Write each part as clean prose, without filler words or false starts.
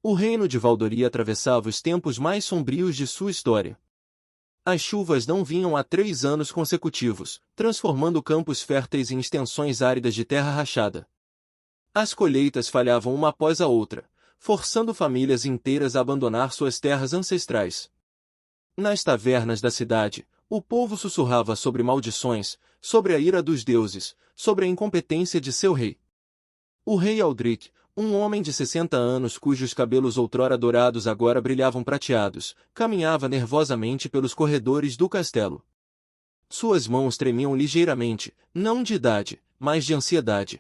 O reino de Valdori atravessava os tempos mais sombrios de sua história. As chuvas não vinham há 3 anos consecutivos, transformando campos férteis em extensões áridas de terra rachada. As colheitas falhavam uma após a outra, forçando famílias inteiras a abandonar suas terras ancestrais. Nas tavernas da cidade, o povo sussurrava sobre maldições, sobre a ira dos deuses, sobre a incompetência de seu rei. O rei Aldric, um homem de 60 anos cujos cabelos outrora dourados agora brilhavam prateados, caminhava nervosamente pelos corredores do castelo. Suas mãos tremiam ligeiramente, não de idade, mas de ansiedade.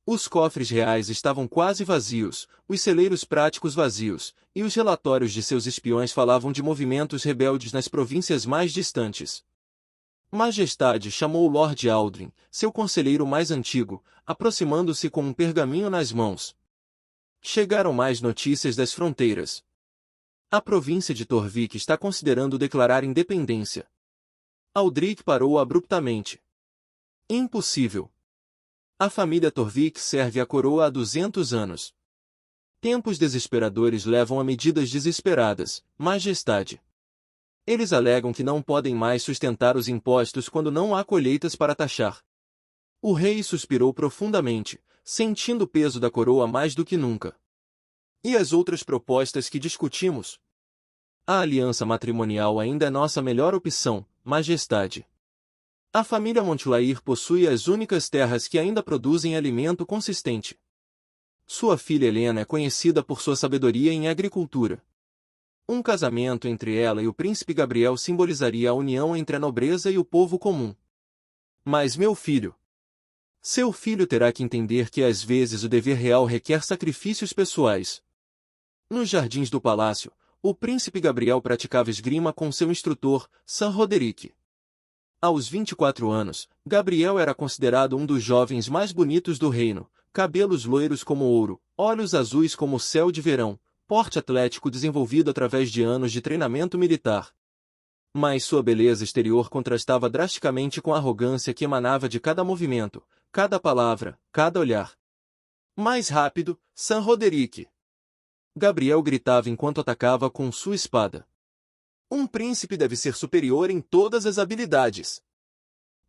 Os cofres reais estavam quase vazios, os celeiros práticos vazios, e os relatórios de seus espiões falavam de movimentos rebeldes nas províncias mais distantes. Majestade chamou Lord Aldrin, seu conselheiro mais antigo, aproximando-se com um pergaminho nas mãos. Chegaram mais notícias das fronteiras. A província de Torvik está considerando declarar independência. Aldric parou abruptamente. Impossível. A família Torvik serve a coroa há 200 anos. Tempos desesperadores levam a medidas desesperadas, Majestade. Eles alegam que não podem mais sustentar os impostos quando não há colheitas para taxar. O rei suspirou profundamente, sentindo o peso da coroa mais do que nunca. E as outras propostas que discutimos? A aliança matrimonial ainda é nossa melhor opção, Majestade. A família Montclair possui as únicas terras que ainda produzem alimento consistente. Sua filha Helena é conhecida por sua sabedoria em agricultura. Um casamento entre ela e o príncipe Gabriel simbolizaria a união entre a nobreza e o povo comum. Mas meu filho... Seu filho terá que entender que às vezes o dever real requer sacrifícios pessoais. Nos jardins do palácio, o príncipe Gabriel praticava esgrima com seu instrutor, Sir Roderick. Aos 24 anos, Gabriel era considerado um dos jovens mais bonitos do reino, cabelos loiros como ouro, olhos azuis como o céu de verão, porte atlético desenvolvido através de anos de treinamento militar. Mas sua beleza exterior contrastava drasticamente com a arrogância que emanava de cada movimento, cada palavra, cada olhar. Mais rápido, Sir Roderick! Gabriel gritava enquanto atacava com sua espada. Um príncipe deve ser superior em todas as habilidades.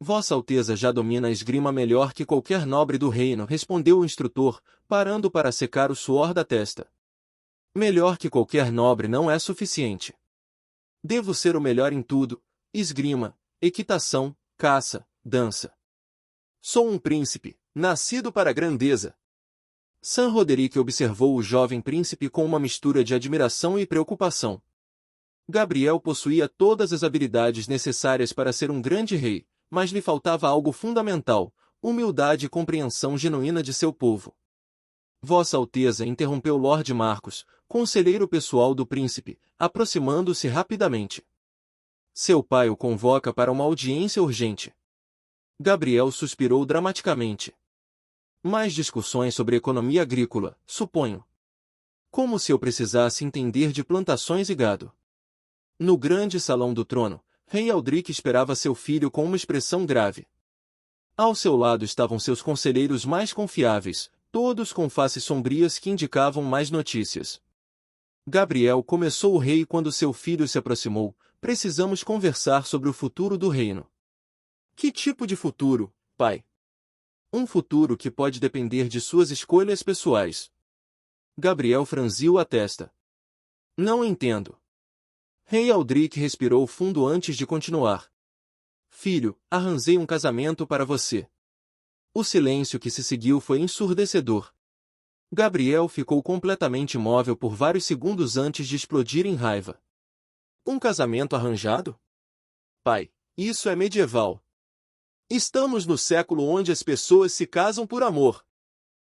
Vossa Alteza já domina a esgrima melhor que qualquer nobre do reino, respondeu o instrutor, parando para secar o suor da testa. Melhor que qualquer nobre não é suficiente. Devo ser o melhor em tudo: esgrima, equitação, caça, dança. Sou um príncipe, nascido para a grandeza. Sir Roderick observou o jovem príncipe com uma mistura de admiração e preocupação. Gabriel possuía todas as habilidades necessárias para ser um grande rei, mas lhe faltava algo fundamental: humildade e compreensão genuína de seu povo. Vossa Alteza, interrompeu Lord Marcos, conselheiro pessoal do príncipe, aproximando-se rapidamente. Seu pai o convoca para uma audiência urgente. Gabriel suspirou dramaticamente. Mais discussões sobre economia agrícola, suponho. Como se eu precisasse entender de plantações e gado. No grande salão do trono, Rei Aldric esperava seu filho com uma expressão grave. Ao seu lado estavam seus conselheiros mais confiáveis, todos com faces sombrias que indicavam mais notícias. Gabriel, começou o rei quando seu filho se aproximou, precisamos conversar sobre o futuro do reino. Que tipo de futuro, pai? Um futuro que pode depender de suas escolhas pessoais. Gabriel franziu a testa. Não entendo. Rei Aldric respirou fundo antes de continuar. Filho, arranjei um casamento para você. O silêncio que se seguiu foi ensurdecedor. Gabriel ficou completamente imóvel por vários segundos antes de explodir em raiva. Um casamento arranjado? Pai, isso é medieval. Estamos no século onde as pessoas se casam por amor.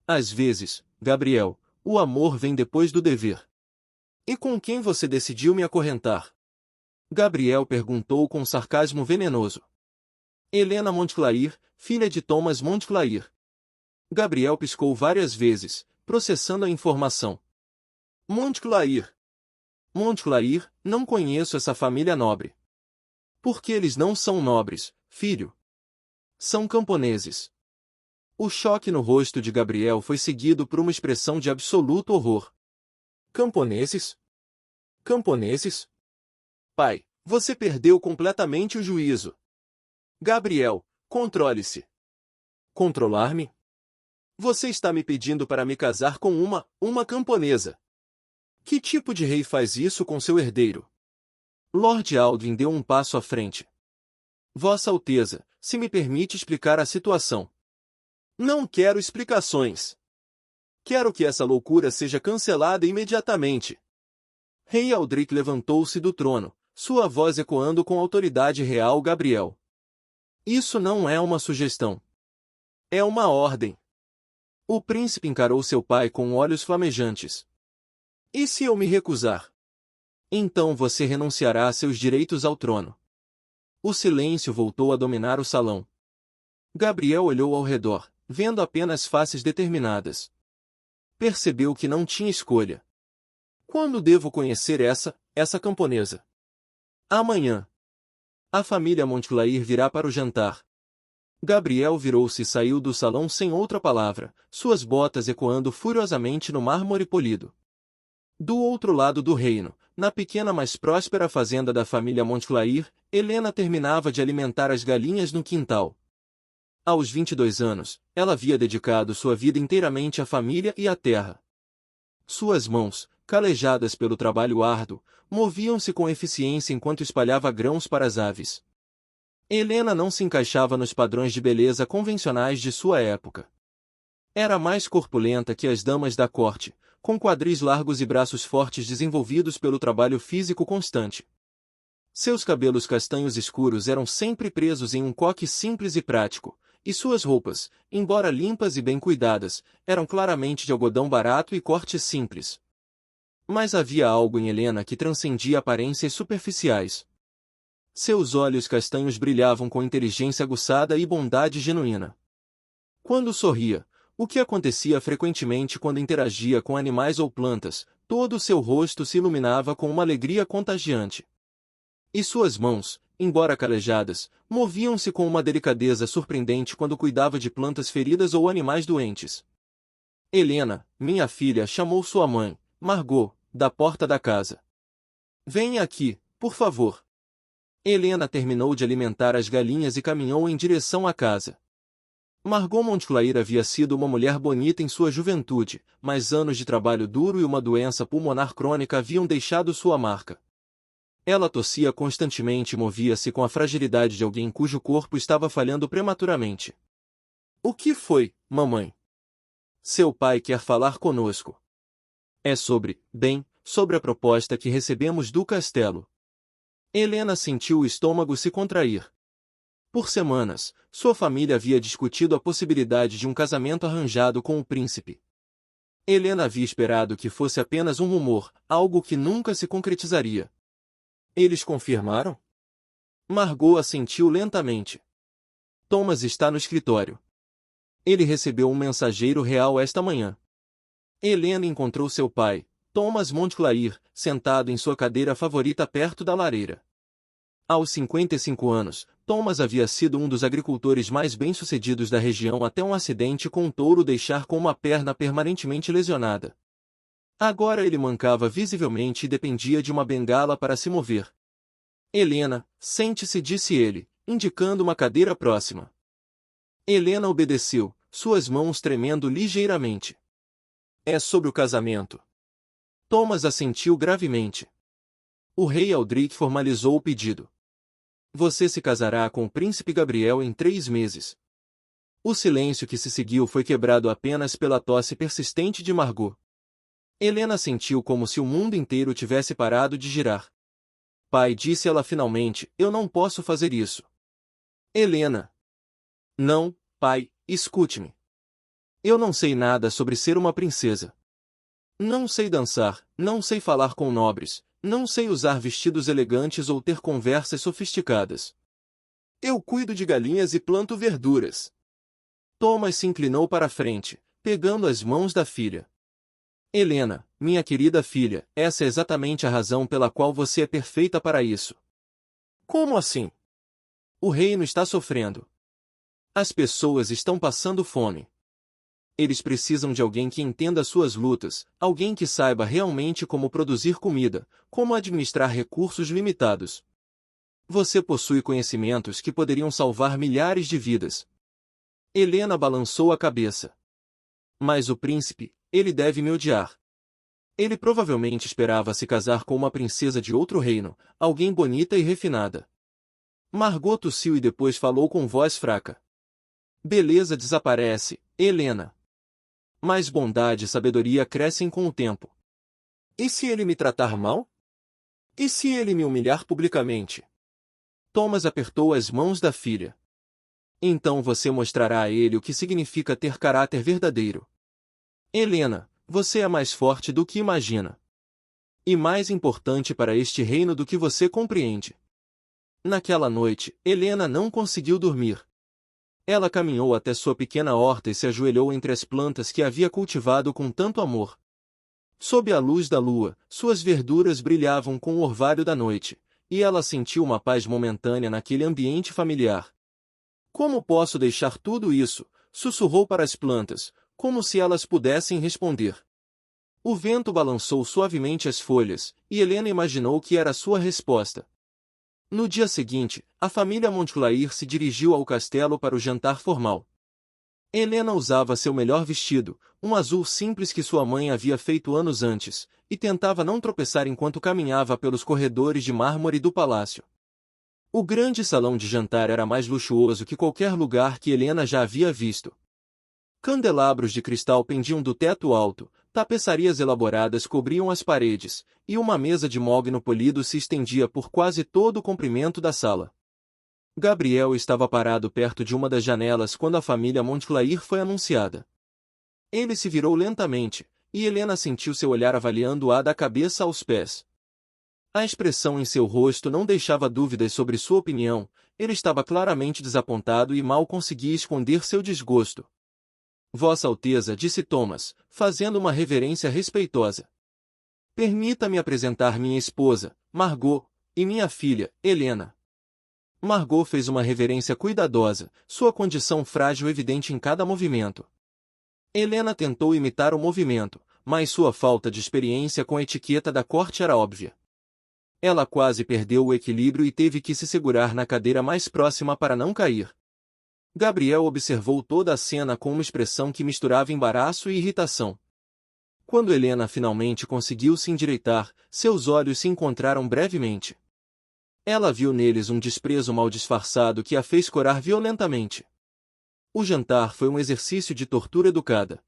Às vezes, Gabriel, o amor vem depois do dever. E com quem você decidiu me acorrentar? Gabriel perguntou com sarcasmo venenoso. Helena Montclair, filha de Thomas Montclair. Gabriel piscou várias vezes, processando a informação. Montclair. Montclair, não conheço essa família nobre. Por que eles não são nobres, filho? São camponeses. O choque no rosto de Gabriel foi seguido por uma expressão de absoluto horror. Camponeses? Camponeses? Pai, você perdeu completamente o juízo. Gabriel, controle-se. Controlar-me? Você está me pedindo para me casar com uma camponesa. Que tipo de rei faz isso com seu herdeiro? Lord Alduin deu um passo à frente. Vossa Alteza, se me permite explicar a situação. Não quero explicações. Quero que essa loucura seja cancelada imediatamente. Rei Aldric levantou-se do trono, sua voz ecoando com autoridade real. Gabriel. Isso não é uma sugestão. É uma ordem. O príncipe encarou seu pai com olhos flamejantes. E se eu me recusar? Então você renunciará a seus direitos ao trono. O silêncio voltou a dominar o salão. Gabriel olhou ao redor, vendo apenas faces determinadas. Percebeu que não tinha escolha. Quando devo conhecer essa camponesa? Amanhã. A família Montclair virá para o jantar. Gabriel virou-se e saiu do salão sem outra palavra, suas botas ecoando furiosamente no mármore polido. Do outro lado do reino, na pequena mas próspera fazenda da família Montclair, Helena terminava de alimentar as galinhas no quintal. Aos 22 anos, ela havia dedicado sua vida inteiramente à família e à terra. Suas mãos, calejadas pelo trabalho árduo, moviam-se com eficiência enquanto espalhava grãos para as aves. Helena não se encaixava nos padrões de beleza convencionais de sua época. Era mais corpulenta que as damas da corte, com quadris largos e braços fortes desenvolvidos pelo trabalho físico constante. Seus cabelos castanhos escuros eram sempre presos em um coque simples e prático, e suas roupas, embora limpas e bem cuidadas, eram claramente de algodão barato e corte simples. Mas havia algo em Helena que transcendia aparências superficiais. Seus olhos castanhos brilhavam com inteligência aguçada e bondade genuína. Quando sorria, o que acontecia frequentemente quando interagia com animais ou plantas, todo o seu rosto se iluminava com uma alegria contagiante. E suas mãos, embora calejadas, moviam-se com uma delicadeza surpreendente quando cuidava de plantas feridas ou animais doentes. Helena, minha filha, chamou sua mãe, Margot, da porta da casa. Venha aqui, por favor. Helena terminou de alimentar as galinhas e caminhou em direção à casa. Margot Montclair havia sido uma mulher bonita em sua juventude, mas anos de trabalho duro e uma doença pulmonar crônica haviam deixado sua marca. Ela tossia constantemente e movia-se com a fragilidade de alguém cujo corpo estava falhando prematuramente. O que foi, mamãe? Seu pai quer falar conosco. É sobre a proposta que recebemos do castelo. Helena sentiu o estômago se contrair. Por semanas, sua família havia discutido a possibilidade de um casamento arranjado com o príncipe. Helena havia esperado que fosse apenas um rumor, algo que nunca se concretizaria. Eles confirmaram? Margot assentiu lentamente. Thomas está no escritório. Ele recebeu um mensageiro real esta manhã. Helena encontrou seu pai, Thomas Montclair, sentado em sua cadeira favorita perto da lareira. Aos 55 anos, Thomas havia sido um dos agricultores mais bem-sucedidos da região até um acidente com um touro deixar com uma perna permanentemente lesionada. Agora ele mancava visivelmente e dependia de uma bengala para se mover. Helena, sente-se, disse ele, indicando uma cadeira próxima. Helena obedeceu, suas mãos tremendo ligeiramente. É sobre o casamento. Thomas assentiu gravemente. O rei Aldric formalizou o pedido. Você se casará com o príncipe Gabriel em 3 meses. O silêncio que se seguiu foi quebrado apenas pela tosse persistente de Margot. Helena sentiu como se o mundo inteiro tivesse parado de girar. Pai, disse ela finalmente, eu não posso fazer isso. Helena. Não, pai, escute-me. Eu não sei nada sobre ser uma princesa. Não sei dançar, não sei falar com nobres, não sei usar vestidos elegantes ou ter conversas sofisticadas. Eu cuido de galinhas e planto verduras. Thomas se inclinou para a frente, pegando as mãos da filha. Helena, minha querida filha, essa é exatamente a razão pela qual você é perfeita para isso. Como assim? O reino está sofrendo. As pessoas estão passando fome. Eles precisam de alguém que entenda suas lutas, alguém que saiba realmente como produzir comida, como administrar recursos limitados. Você possui conhecimentos que poderiam salvar milhares de vidas. Helena balançou a cabeça. Mas o príncipe, ele deve me odiar. Ele provavelmente esperava se casar com uma princesa de outro reino, alguém bonita e refinada. Margot tossiu e depois falou com voz fraca. Beleza desaparece, Helena. Mas bondade e sabedoria crescem com o tempo. E se ele me tratar mal? E se ele me humilhar publicamente? Thomas apertou as mãos da filha. Então você mostrará a ele o que significa ter caráter verdadeiro. Helena, você é mais forte do que imagina. E mais importante para este reino do que você compreende. Naquela noite, Helena não conseguiu dormir. Ela caminhou até sua pequena horta e se ajoelhou entre as plantas que havia cultivado com tanto amor. Sob a luz da lua, suas verduras brilhavam com o orvalho da noite, e ela sentiu uma paz momentânea naquele ambiente familiar. Como posso deixar tudo isso? Sussurrou para as plantas, como se elas pudessem responder. O vento balançou suavemente as folhas, e Helena imaginou que era sua resposta. No dia seguinte, a família Montclair se dirigiu ao castelo para o jantar formal. Helena usava seu melhor vestido, um azul simples que sua mãe havia feito anos antes, e tentava não tropeçar enquanto caminhava pelos corredores de mármore do palácio. O grande salão de jantar era mais luxuoso que qualquer lugar que Helena já havia visto. Candelabros de cristal pendiam do teto alto, tapeçarias elaboradas cobriam as paredes, e uma mesa de mogno polido se estendia por quase todo o comprimento da sala. Gabriel estava parado perto de uma das janelas quando a família Montclair foi anunciada. Ele se virou lentamente, e Helena sentiu seu olhar avaliando-a da cabeça aos pés. A expressão em seu rosto não deixava dúvidas sobre sua opinião, ele estava claramente desapontado e mal conseguia esconder seu desgosto. Vossa Alteza, disse Thomas, fazendo uma reverência respeitosa. Permita-me apresentar minha esposa, Margot, e minha filha, Helena. Margot fez uma reverência cuidadosa, sua condição frágil evidente em cada movimento. Helena tentou imitar o movimento, mas sua falta de experiência com a etiqueta da corte era óbvia. Ela quase perdeu o equilíbrio e teve que se segurar na cadeira mais próxima para não cair. Gabriel observou toda a cena com uma expressão que misturava embaraço e irritação. Quando Helena finalmente conseguiu se endireitar, seus olhos se encontraram brevemente. Ela viu neles um desprezo mal disfarçado que a fez corar violentamente. O jantar foi um exercício de tortura educada.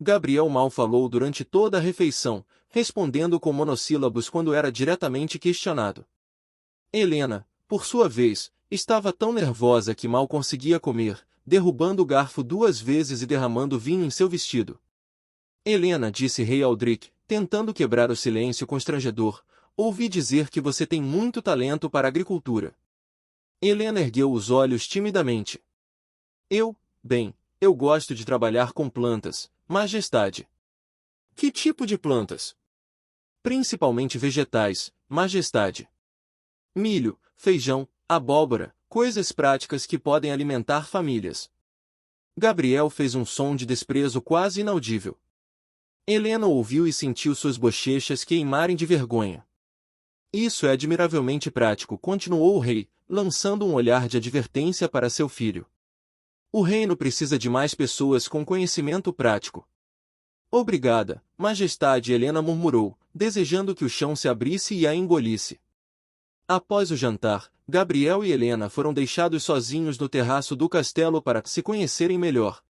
Gabriel mal falou durante toda a refeição, respondendo com monossílabos quando era diretamente questionado. Helena, por sua vez, estava tão nervosa que mal conseguia comer, derrubando o garfo 2 vezes e derramando vinho em seu vestido. Helena, disse Rei Aldrich, tentando quebrar o silêncio constrangedor, ouvi dizer que você tem muito talento para a agricultura. Helena ergueu os olhos timidamente. Eu gosto de trabalhar com plantas, Majestade. Que tipo de plantas? Principalmente vegetais, Majestade. Milho, feijão, abóbora, coisas práticas que podem alimentar famílias. Gabriel fez um som de desprezo quase inaudível. Helena ouviu e sentiu suas bochechas queimarem de vergonha. Isso é admiravelmente prático, continuou o rei, lançando um olhar de advertência para seu filho. O reino precisa de mais pessoas com conhecimento prático. Obrigada, Majestade, Helena murmurou, desejando que o chão se abrisse e a engolisse. Após o jantar, Gabriel e Helena foram deixados sozinhos no terraço do castelo para se conhecerem melhor.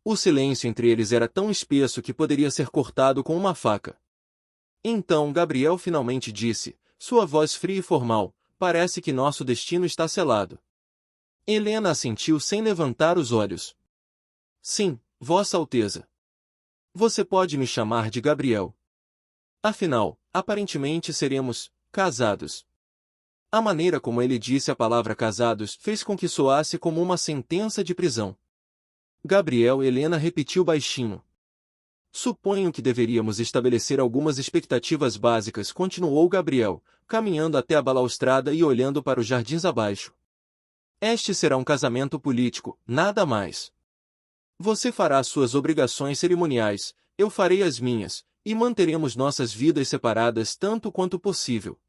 O silêncio entre eles era tão espesso que poderia ser cortado com uma faca. Então Gabriel finalmente disse, sua voz fria e formal, parece que nosso destino está selado. Helena assentiu sem levantar os olhos. Sim, Vossa Alteza. Você pode me chamar de Gabriel. Afinal, aparentemente seremos casados. A maneira como ele disse a palavra casados fez com que soasse como uma sentença de prisão. Gabriel e Helena repetiu baixinho. Suponho que deveríamos estabelecer algumas expectativas básicas, continuou Gabriel, caminhando até a balaustrada e olhando para os jardins abaixo. Este será um casamento político, nada mais. Você fará suas obrigações cerimoniais, eu farei as minhas, e manteremos nossas vidas separadas tanto quanto possível.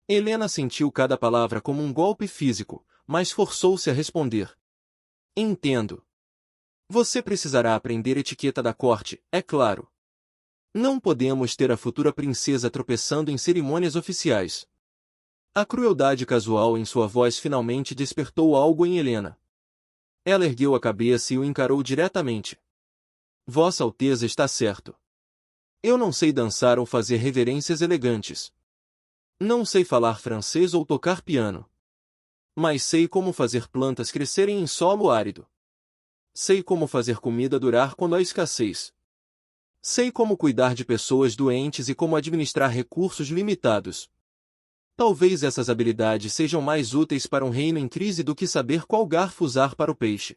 Helena sentiu cada palavra como um golpe físico, mas forçou-se a responder. Entendo. Você precisará aprender etiqueta da corte, é claro. Não podemos ter a futura princesa tropeçando em cerimônias oficiais. A crueldade casual em sua voz finalmente despertou algo em Helena. Ela ergueu a cabeça e o encarou diretamente. Vossa Alteza está certo. Eu não sei dançar ou fazer reverências elegantes. Não sei falar francês ou tocar piano. Mas sei como fazer plantas crescerem em solo árido. Sei como fazer comida durar quando há escassez. Sei como cuidar de pessoas doentes e como administrar recursos limitados. Talvez essas habilidades sejam mais úteis para um reino em crise do que saber qual garfo usar para o peixe.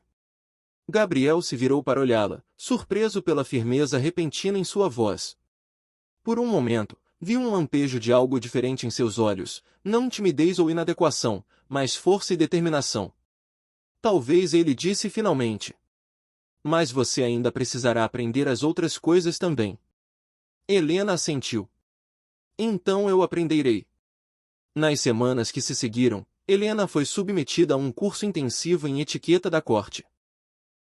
Gabriel se virou para olhá-la, surpreso pela firmeza repentina em sua voz. Por um momento, viu um lampejo de algo diferente em seus olhos, não timidez ou inadequação, mas força e determinação. Talvez ele disse finalmente. Mas você ainda precisará aprender as outras coisas também. Helena assentiu. Então eu aprenderei. Nas semanas que se seguiram, Helena foi submetida a um curso intensivo em etiqueta da corte.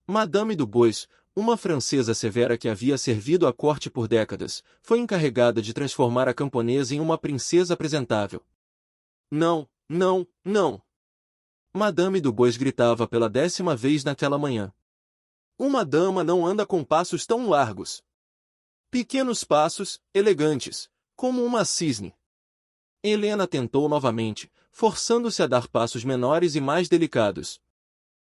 Madame Dubois, uma francesa severa que havia servido à corte por décadas, foi encarregada de transformar a camponesa em uma princesa apresentável. Não, não, não! Madame Dubois gritava pela 10ª vez naquela manhã. Uma dama não anda com passos tão largos. Pequenos passos, elegantes, como uma cisne. Helena tentou novamente, forçando-se a dar passos menores e mais delicados.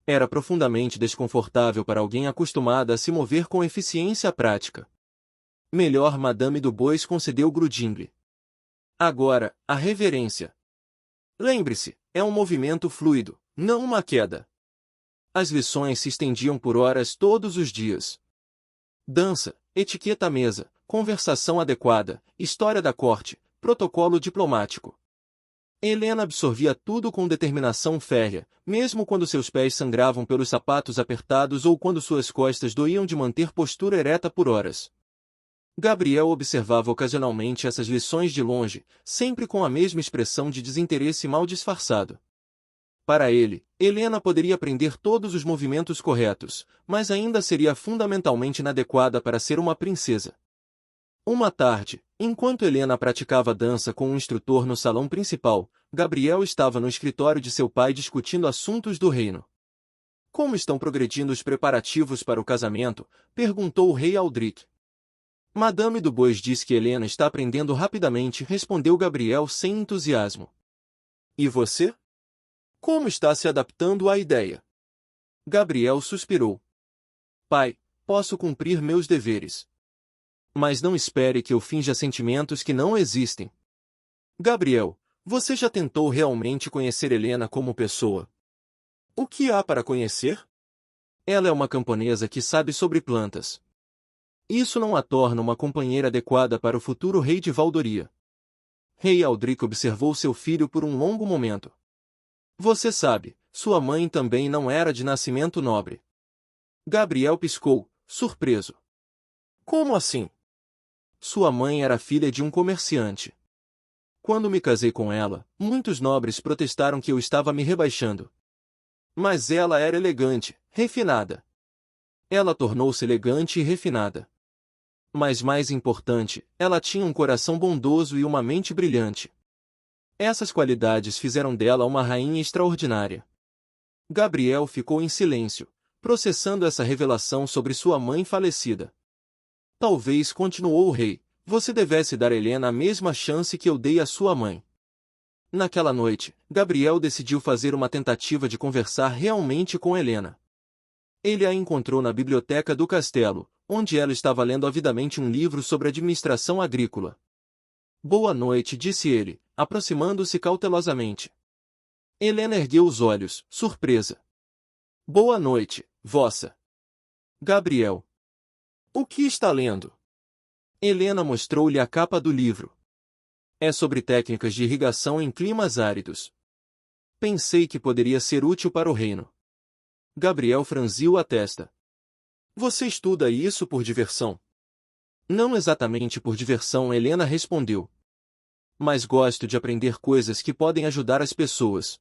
Era profundamente desconfortável para alguém acostumada a se mover com eficiência prática. Melhor Madame Dubois concedeu grudingle. Agora, a reverência. Lembre-se, é um movimento fluido, não uma queda. As lições se estendiam por horas todos os dias. Dança, etiqueta à mesa, conversação adequada, história da corte, protocolo diplomático. Helena absorvia tudo com determinação férrea, mesmo quando seus pés sangravam pelos sapatos apertados ou quando suas costas doíam de manter postura ereta por horas. Gabriel observava ocasionalmente essas lições de longe, sempre com a mesma expressão de desinteresse mal disfarçado. Para ele, Helena poderia aprender todos os movimentos corretos, mas ainda seria fundamentalmente inadequada para ser uma princesa. Uma tarde, enquanto Helena praticava dança com um instrutor no salão principal, Gabriel estava no escritório de seu pai discutindo assuntos do reino. Como estão progredindo os preparativos para o casamento? Perguntou o rei Aldric. Madame Dubois diz que Helena está aprendendo rapidamente, respondeu Gabriel sem entusiasmo. E você? Como está se adaptando à ideia? Gabriel suspirou. Pai, posso cumprir meus deveres. Mas não espere que eu finja sentimentos que não existem. Gabriel, você já tentou realmente conhecer Helena como pessoa? O que há para conhecer? Ela é uma camponesa que sabe sobre plantas. Isso não a torna uma companheira adequada para o futuro rei de Valdoria. Rei Aldric observou seu filho por um longo momento. Você sabe, sua mãe também não era de nascimento nobre. Gabriel piscou, surpreso. Como assim? Sua mãe era filha de um comerciante. Quando me casei com ela, muitos nobres protestaram que eu estava me rebaixando. Mas ela era elegante, refinada. Ela tornou-se elegante e refinada. Mas mais importante, ela tinha um coração bondoso e uma mente brilhante. Essas qualidades fizeram dela uma rainha extraordinária. Gabriel ficou em silêncio, processando essa revelação sobre sua mãe falecida. Talvez, continuou o rei, você devesse dar a Helena a mesma chance que eu dei à sua mãe. Naquela noite, Gabriel decidiu fazer uma tentativa de conversar realmente com Helena. Ele a encontrou na biblioteca do castelo, onde ela estava lendo avidamente um livro sobre administração agrícola. Boa noite, disse ele, aproximando-se cautelosamente. Helena ergueu os olhos, surpresa. Boa noite, vossa. Gabriel. O que está lendo? Helena mostrou-lhe a capa do livro. É sobre técnicas de irrigação em climas áridos. Pensei que poderia ser útil para o reino. Gabriel franziu a testa. Você estuda isso por diversão? Não exatamente por diversão, Helena respondeu. Mas gosto de aprender coisas que podem ajudar as pessoas.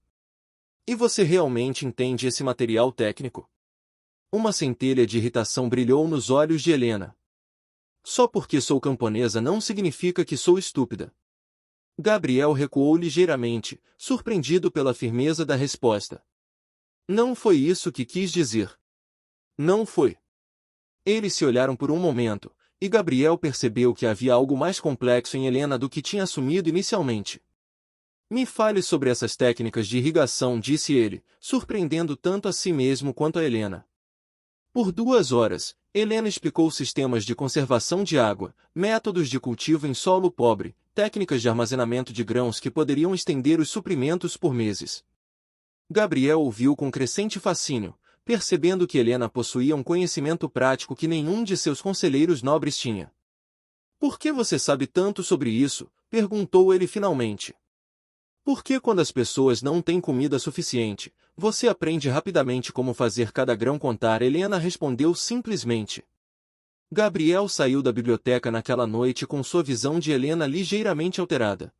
E você realmente entende esse material técnico? Uma centelha de irritação brilhou nos olhos de Helena. Só porque sou camponesa não significa que sou estúpida. Gabriel recuou ligeiramente, surpreendido pela firmeza da resposta. Não foi isso que quis dizer. Não foi. Eles se olharam por um momento, e Gabriel percebeu que havia algo mais complexo em Helena do que tinha assumido inicialmente. Me fale sobre essas técnicas de irrigação, disse ele, surpreendendo tanto a si mesmo quanto a Helena. Por 2 horas, Helena explicou sistemas de conservação de água, métodos de cultivo em solo pobre, técnicas de armazenamento de grãos que poderiam estender os suprimentos por meses. Gabriel ouviu com crescente fascínio, percebendo que Helena possuía um conhecimento prático que nenhum de seus conselheiros nobres tinha. Por que você sabe tanto sobre isso? Perguntou ele finalmente. Porque quando as pessoas não têm comida suficiente, você aprende rapidamente como fazer cada grão contar, Helena respondeu simplesmente. Gabriel saiu da biblioteca naquela noite com sua visão de Helena ligeiramente alterada.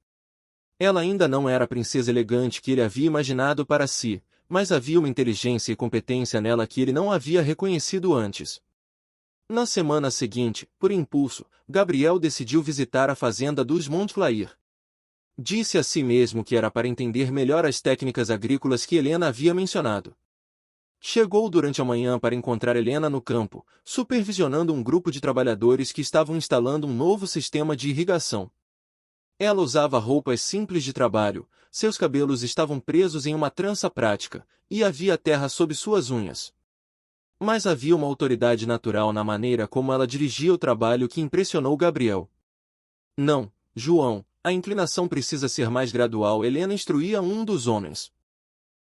Ela ainda não era a princesa elegante que ele havia imaginado para si, mas havia uma inteligência e competência nela que ele não havia reconhecido antes. Na semana seguinte, por impulso, Gabriel decidiu visitar a fazenda dos Montclair. Disse a si mesmo que era para entender melhor as técnicas agrícolas que Helena havia mencionado. Chegou durante a manhã para encontrar Helena no campo, supervisionando um grupo de trabalhadores que estavam instalando um novo sistema de irrigação. Ela usava roupas simples de trabalho, seus cabelos estavam presos em uma trança prática, e havia terra sob suas unhas. Mas havia uma autoridade natural na maneira como ela dirigia o trabalho que impressionou Gabriel. Não, João, a inclinação precisa ser mais gradual, Helena instruía um dos homens.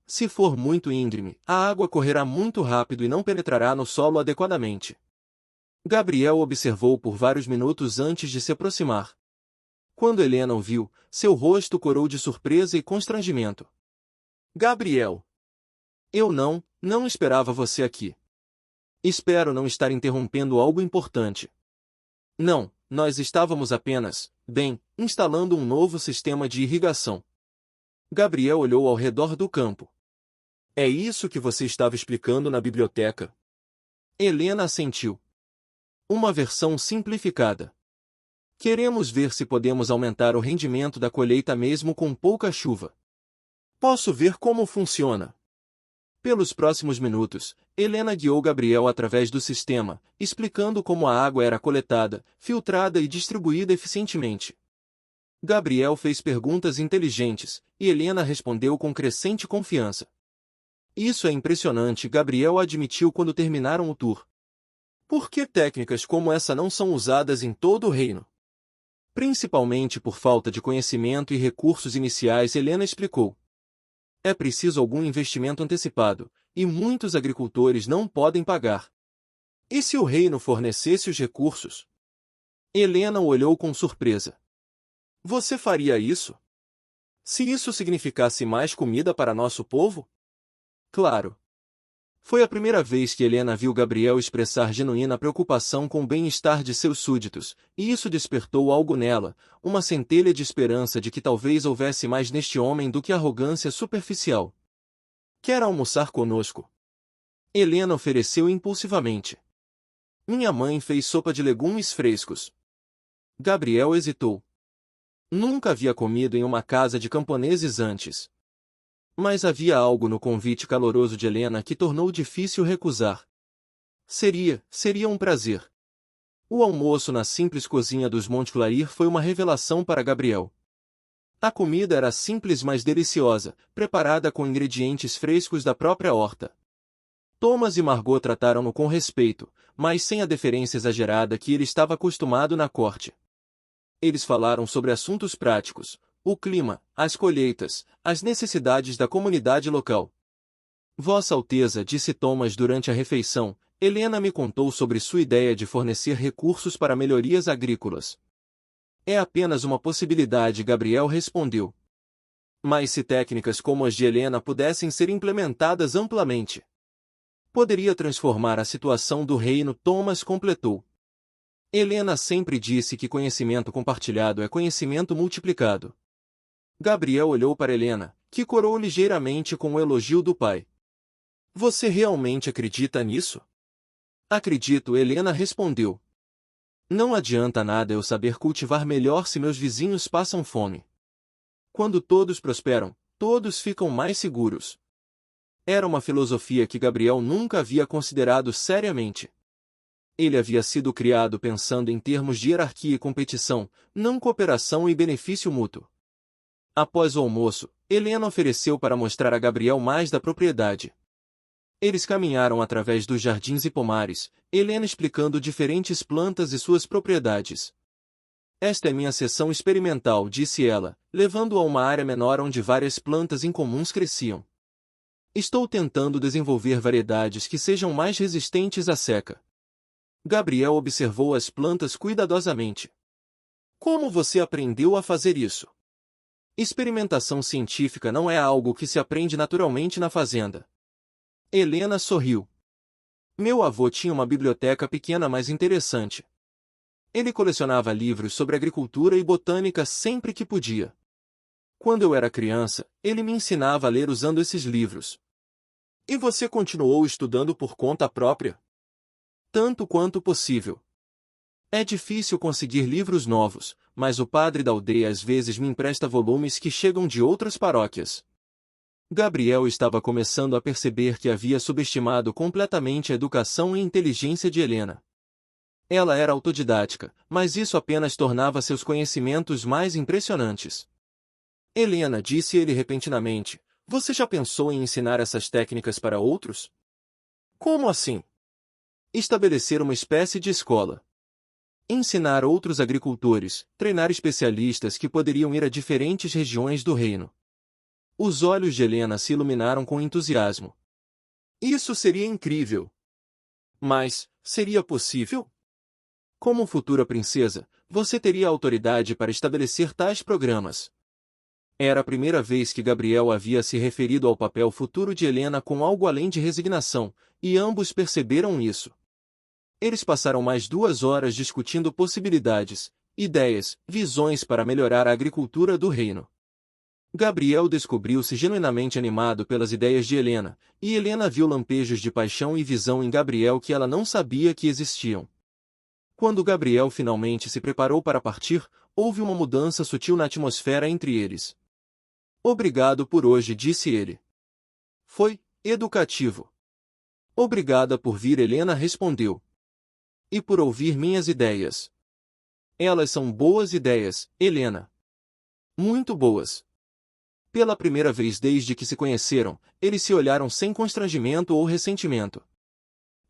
Se for muito íngreme, a água correrá muito rápido e não penetrará no solo adequadamente. Gabriel observou por vários minutos antes de se aproximar. Quando Helena o viu, seu rosto corou de surpresa e constrangimento. Gabriel! Eu não esperava você aqui. Espero não estar interrompendo algo importante. Não, nós estávamos apenas, instalando um novo sistema de irrigação. Gabriel olhou ao redor do campo. É isso que você estava explicando na biblioteca? Helena assentiu. Uma versão simplificada. Queremos ver se podemos aumentar o rendimento da colheita mesmo com pouca chuva. Posso ver como funciona. Pelos próximos minutos, Helena guiou Gabriel através do sistema, explicando como a água era coletada, filtrada e distribuída eficientemente. Gabriel fez perguntas inteligentes, e Helena respondeu com crescente confiança. Isso é impressionante, Gabriel admitiu quando terminaram o tour. Por que técnicas como essa não são usadas em todo o reino? Principalmente por falta de conhecimento e recursos iniciais, Helena explicou. É preciso algum investimento antecipado, e muitos agricultores não podem pagar. E se o reino fornecesse os recursos? Helena o olhou com surpresa. Você faria isso? Se isso significasse mais comida para nosso povo? Claro. Foi a primeira vez que Helena viu Gabriel expressar genuína preocupação com o bem-estar de seus súditos, e isso despertou algo nela, uma centelha de esperança de que talvez houvesse mais neste homem do que arrogância superficial. Quer almoçar conosco? Helena ofereceu impulsivamente. Minha mãe fez sopa de legumes frescos. Gabriel hesitou. Nunca havia comido em uma casa de camponeses antes. Mas havia algo no convite caloroso de Helena que tornou difícil recusar. Seria um prazer. O almoço na simples cozinha dos Montclair foi uma revelação para Gabriel. A comida era simples mas deliciosa, preparada com ingredientes frescos da própria horta. Thomas e Margot trataram-no com respeito, mas sem a deferência exagerada que ele estava acostumado na corte. Eles falaram sobre assuntos práticos, o clima, as colheitas, as necessidades da comunidade local. Vossa Alteza, disse Thomas durante a refeição, Helena me contou sobre sua ideia de fornecer recursos para melhorias agrícolas. É apenas uma possibilidade, Gabriel respondeu. Mas se técnicas como as de Helena pudessem ser implementadas amplamente. poderia transformar a situação do reino. Thomas completou. Helena sempre disse que conhecimento compartilhado é conhecimento multiplicado. Gabriel olhou para Helena, que corou ligeiramente com o elogio do pai. Você realmente acredita nisso? Acredito, Helena respondeu. Não adianta nada eu saber cultivar melhor se meus vizinhos passam fome. Quando todos prosperam, todos ficam mais seguros. Era uma filosofia que Gabriel nunca havia considerado seriamente. Ele havia sido criado pensando em termos de hierarquia e competição, não cooperação e benefício mútuo. Após o almoço, Helena ofereceu para mostrar a Gabriel mais da propriedade. Eles caminharam através dos jardins e pomares, Helena explicando diferentes plantas e suas propriedades. Esta é minha seção experimental, disse ela, levando-o a uma área menor onde várias plantas incomuns cresciam. Estou tentando desenvolver variedades que sejam mais resistentes à seca. Gabriel observou as plantas cuidadosamente. Como você aprendeu a fazer isso? Experimentação científica não é algo que se aprende naturalmente na fazenda. Helena sorriu. Meu avô tinha uma biblioteca pequena mas interessante. Ele colecionava livros sobre agricultura e botânica sempre que podia. Quando eu era criança, ele me ensinava a ler usando esses livros. E você continuou estudando por conta própria? Tanto quanto possível. É difícil conseguir livros novos, mas o padre da aldeia às vezes me empresta volumes que chegam de outras paróquias. Gabriel estava começando a perceber que havia subestimado completamente a educação e inteligência de Helena. Ela era autodidática, mas isso apenas tornava seus conhecimentos mais impressionantes. Helena, disse ele repentinamente, você já pensou em ensinar essas técnicas para outros? Como assim? Estabelecer uma espécie de escola. Ensinar outros agricultores, treinar especialistas que poderiam ir a diferentes regiões do reino. Os olhos de Helena se iluminaram com entusiasmo. Isso seria incrível. Mas, seria possível? Como futura princesa, você teria autoridade para estabelecer tais programas. Era a primeira vez que Gabriel havia se referido ao papel futuro de Helena com algo além de resignação, e ambos perceberam isso. Eles passaram mais 2 horas discutindo possibilidades, ideias, visões para melhorar a agricultura do reino. Gabriel descobriu-se genuinamente animado pelas ideias de Helena, e Helena viu lampejos de paixão e visão em Gabriel que ela não sabia que existiam. Quando Gabriel finalmente se preparou para partir, houve uma mudança sutil na atmosfera entre eles. Obrigado por hoje, disse ele. Foi educativo. Obrigada por vir, Helena respondeu. E por ouvir minhas ideias. Elas são boas ideias, Helena. Muito boas. Pela primeira vez desde que se conheceram, eles se olharam sem constrangimento ou ressentimento.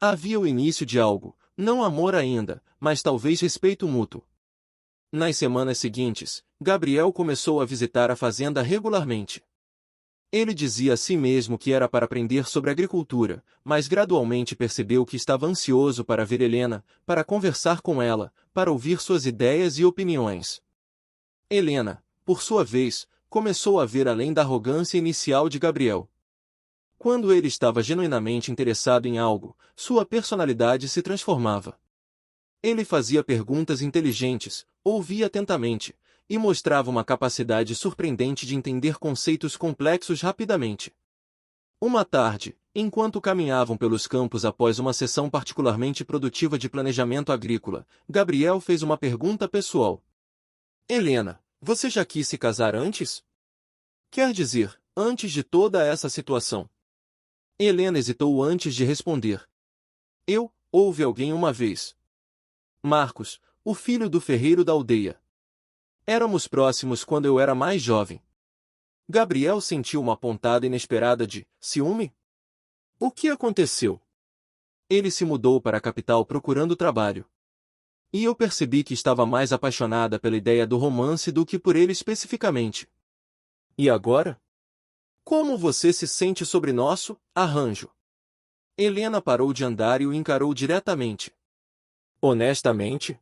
Havia o início de algo, não amor ainda, mas talvez respeito mútuo. Nas semanas seguintes, Gabriel começou a visitar a fazenda regularmente. Ele dizia a si mesmo que era para aprender sobre agricultura, mas gradualmente percebeu que estava ansioso para ver Helena, para conversar com ela, para ouvir suas ideias e opiniões. Helena, por sua vez, começou a ver além da arrogância inicial de Gabriel. Quando ele estava genuinamente interessado em algo, sua personalidade se transformava. Ele fazia perguntas inteligentes, ouvia atentamente, e mostrava uma capacidade surpreendente de entender conceitos complexos rapidamente. Uma tarde, enquanto caminhavam pelos campos após uma sessão particularmente produtiva de planejamento agrícola, Gabriel fez uma pergunta pessoal. Helena, você já quis se casar antes? Quer dizer, antes de toda essa situação? Helena hesitou antes de responder. Houve alguém uma vez. Marcos, o filho do ferreiro da aldeia. Éramos próximos quando eu era mais jovem. Gabriel sentiu uma pontada inesperada de ciúme. O que aconteceu? Ele se mudou para a capital procurando trabalho. E eu percebi que estava mais apaixonada pela ideia do romance do que por ele especificamente. E agora? Como você se sente sobre nosso arranjo? Helena parou de andar e o encarou diretamente. Honestamente?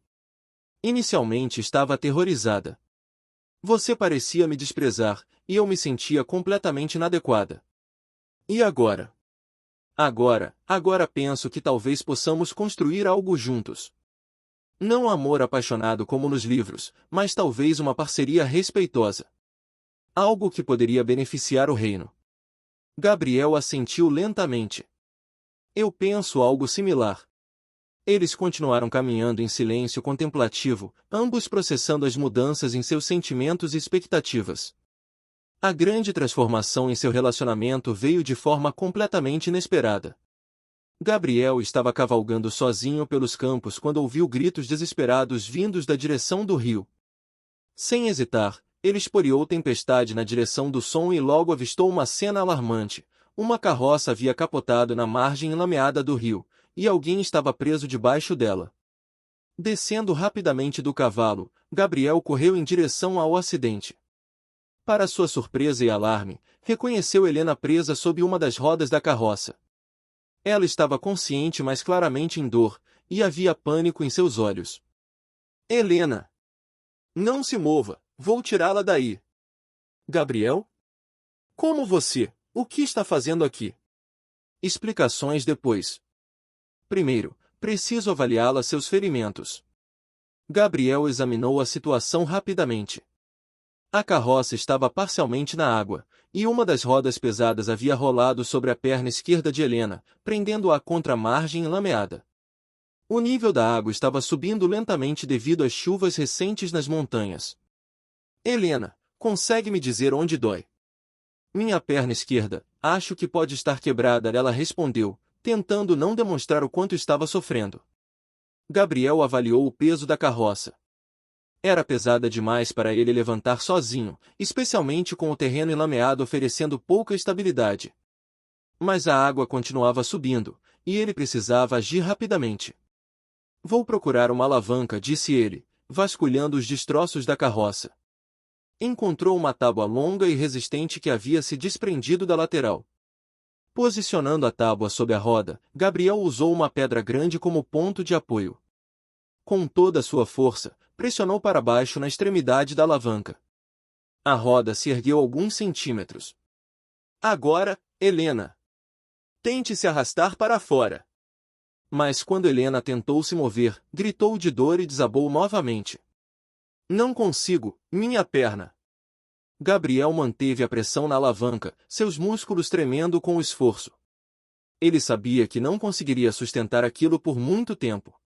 Inicialmente estava aterrorizada. Você parecia me desprezar, e eu me sentia completamente inadequada. E agora? Agora penso que talvez possamos construir algo juntos. Não amor apaixonado como nos livros, mas talvez uma parceria respeitosa. Algo que poderia beneficiar o reino. Gabriel assentiu lentamente. Eu penso algo similar. Eles continuaram caminhando em silêncio contemplativo, ambos processando as mudanças em seus sentimentos e expectativas. A grande transformação em seu relacionamento veio de forma completamente inesperada. Gabriel estava cavalgando sozinho pelos campos quando ouviu gritos desesperados vindos da direção do rio. Sem hesitar, ele esporeou tempestade na direção do som e logo avistou uma cena alarmante. Uma carroça havia capotado na margem enlameada do rio, e alguém estava preso debaixo dela. Descendo rapidamente do cavalo, Gabriel correu em direção ao acidente. Para sua surpresa e alarme, reconheceu Helena presa sob uma das rodas da carroça. Ela estava consciente mas claramente em dor, e havia pânico em seus olhos. Helena! Não se mova, vou tirá-la daí. Gabriel? Como você? O que está fazendo aqui? Explicações depois. Primeiro, preciso avaliá-la seus ferimentos. Gabriel examinou a situação rapidamente. A carroça estava parcialmente na água, e uma das rodas pesadas havia rolado sobre a perna esquerda de Helena, prendendo-a contra a margem enlameada. O nível da água estava subindo lentamente devido às chuvas recentes nas montanhas. Helena, consegue me dizer onde dói? Minha perna esquerda, acho que pode estar quebrada, ela respondeu, tentando não demonstrar o quanto estava sofrendo. Gabriel avaliou o peso da carroça. Era pesada demais para ele levantar sozinho, especialmente com o terreno enlameado oferecendo pouca estabilidade. Mas a água continuava subindo, e ele precisava agir rapidamente. Vou procurar uma alavanca, disse ele, vasculhando os destroços da carroça. Encontrou uma tábua longa e resistente que havia se desprendido da lateral. Posicionando a tábua sob a roda, Gabriel usou uma pedra grande como ponto de apoio. Com toda a sua força, pressionou para baixo na extremidade da alavanca. A roda se ergueu alguns centímetros. Agora, Helena! Tente se arrastar para fora. Mas quando Helena tentou se mover, gritou de dor e desabou novamente. Não consigo, minha perna! Gabriel manteve a pressão na alavanca, seus músculos tremendo com o esforço. Ele sabia que não conseguiria sustentar aquilo por muito tempo.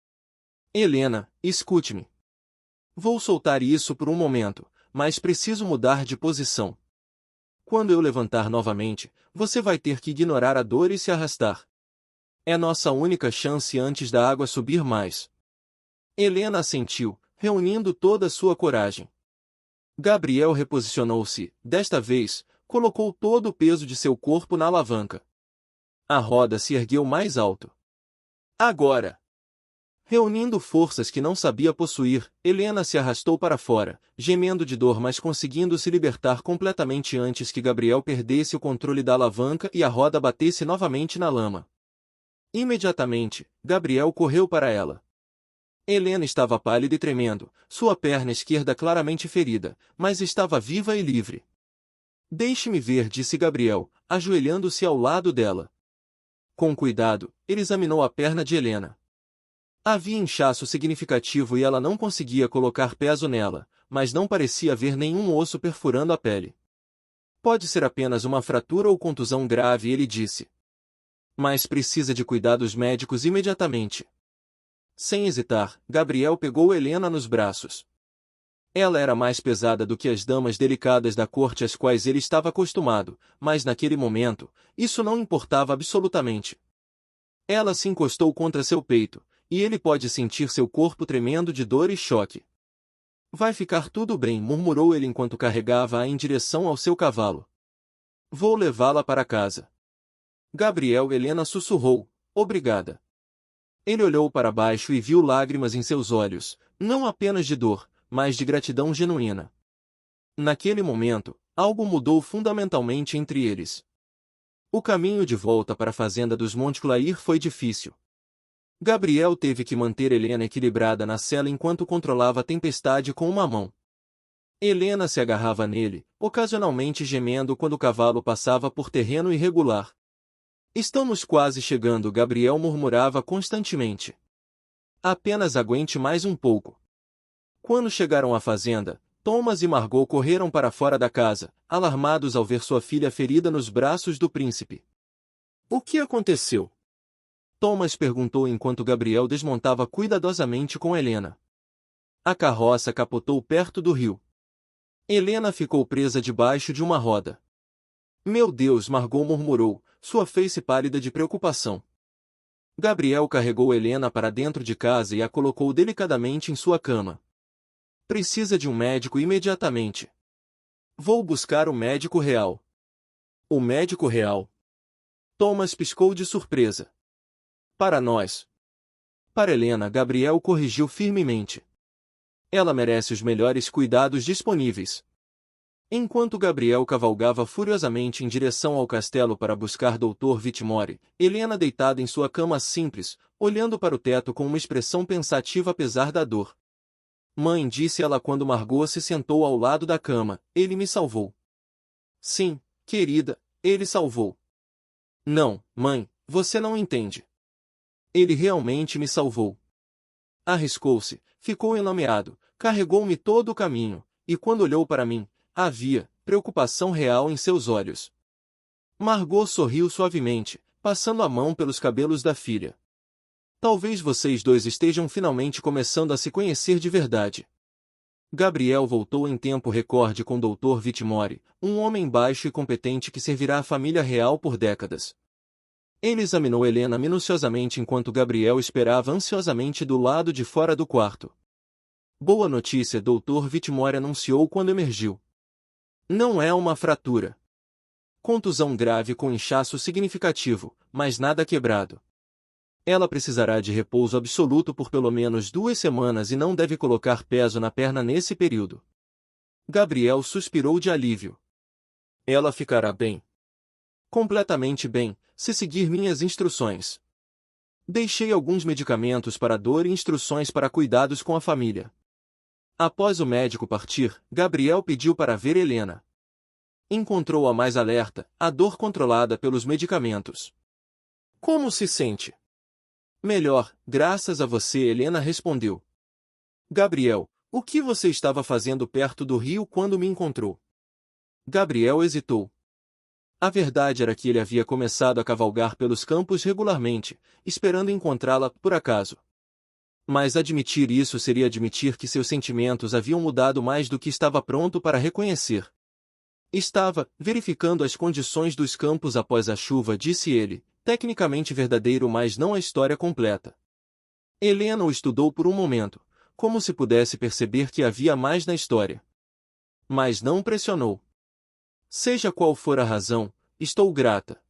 Helena, escute-me. Vou soltar isso por um momento, mas preciso mudar de posição. Quando eu levantar novamente, você vai ter que ignorar a dor e se arrastar. É nossa única chance antes da água subir mais. Helena assentiu, reunindo toda a sua coragem. Gabriel reposicionou-se, desta vez, colocou todo o peso de seu corpo na alavanca. A roda se ergueu mais alto. Agora! Reunindo forças que não sabia possuir, Helena se arrastou para fora, gemendo de dor mas conseguindo se libertar completamente antes que Gabriel perdesse o controle da alavanca e a roda batesse novamente na lama. Imediatamente, Gabriel correu para ela. Helena estava pálida e tremendo, sua perna esquerda claramente ferida, mas estava viva e livre. Deixe-me ver, disse Gabriel, ajoelhando-se ao lado dela. Com cuidado, ele examinou a perna de Helena. Havia inchaço significativo e ela não conseguia colocar peso nela, mas não parecia haver nenhum osso perfurando a pele. Pode ser apenas uma fratura ou contusão grave, ele disse. Mas precisa de cuidados médicos imediatamente. Sem hesitar, Gabriel pegou Helena nos braços. Ela era mais pesada do que as damas delicadas da corte às quais ele estava acostumado, mas naquele momento, isso não importava absolutamente. Ela se encostou contra seu peito, e ele pode sentir seu corpo tremendo de dor e choque. Vai ficar tudo bem, murmurou ele enquanto carregava-a em direção ao seu cavalo. Vou levá-la para casa. Gabriel, Helena sussurrou, obrigada. Ele olhou para baixo e viu lágrimas em seus olhos, não apenas de dor, mas de gratidão genuína. Naquele momento, algo mudou fundamentalmente entre eles. O caminho de volta para a fazenda dos Montclair foi difícil. Gabriel teve que manter Helena equilibrada na sela enquanto controlava a tempestade com uma mão. Helena se agarrava nele, ocasionalmente gemendo quando o cavalo passava por terreno irregular. Estamos quase chegando, Gabriel murmurava constantemente. Apenas aguente mais um pouco. Quando chegaram à fazenda, Thomas e Margot correram para fora da casa, alarmados ao ver sua filha ferida nos braços do príncipe. O que aconteceu? Thomas perguntou enquanto Gabriel desmontava cuidadosamente com Helena. A carroça capotou perto do rio. Helena ficou presa debaixo de uma roda. Meu Deus, Margot murmurou, sua face pálida de preocupação. Gabriel carregou Helena para dentro de casa e a colocou delicadamente em sua cama. Precisa de um médico imediatamente. Vou buscar o médico real. O médico real? Thomas piscou de surpresa. Para nós. Para Helena, Gabriel corrigiu firmemente. Ela merece os melhores cuidados disponíveis. Enquanto Gabriel cavalgava furiosamente em direção ao castelo para buscar Dr. Whitmore, Helena deitada em sua cama simples, olhando para o teto com uma expressão pensativa apesar da dor. Mãe, disse ela quando Margot se sentou ao lado da cama, ele me salvou. Sim, querida, ele salvou. Não, mãe, você não entende. Ele realmente me salvou. Arriscou-se, ficou enlameado, carregou-me todo o caminho, e quando olhou para mim, havia preocupação real em seus olhos. Margot sorriu suavemente, passando a mão pelos cabelos da filha. Talvez vocês dois estejam finalmente começando a se conhecer de verdade. Gabriel voltou em tempo recorde com Dr. Whitmore, um homem baixo e competente que servirá a família real por décadas. Ele examinou Helena minuciosamente enquanto Gabriel esperava ansiosamente do lado de fora do quarto. Boa notícia, Dr. Whitmore anunciou quando emergiu. Não é uma fratura. Contusão grave com inchaço significativo, mas nada quebrado. Ela precisará de repouso absoluto por pelo menos 2 semanas e não deve colocar peso na perna nesse período. Gabriel suspirou de alívio. Ela ficará bem. Completamente bem, se seguir minhas instruções. Deixei alguns medicamentos para dor e instruções para cuidados com a família. Após o médico partir, Gabriel pediu para ver Helena. Encontrou-a mais alerta, a dor controlada pelos medicamentos. Como se sente? Melhor, graças a você, Helena respondeu. Gabriel, o que você estava fazendo perto do rio quando me encontrou? Gabriel hesitou. A verdade era que ele havia começado a cavalgar pelos campos regularmente, esperando encontrá-la por acaso. Mas admitir isso seria admitir que seus sentimentos haviam mudado mais do que estava pronto para reconhecer. Estava verificando as condições dos campos após a chuva, disse ele, tecnicamente verdadeiro, mas não a história completa. Helena o estudou por um momento, como se pudesse perceber que havia mais na história. Mas não pressionou. Seja qual for a razão, estou grata.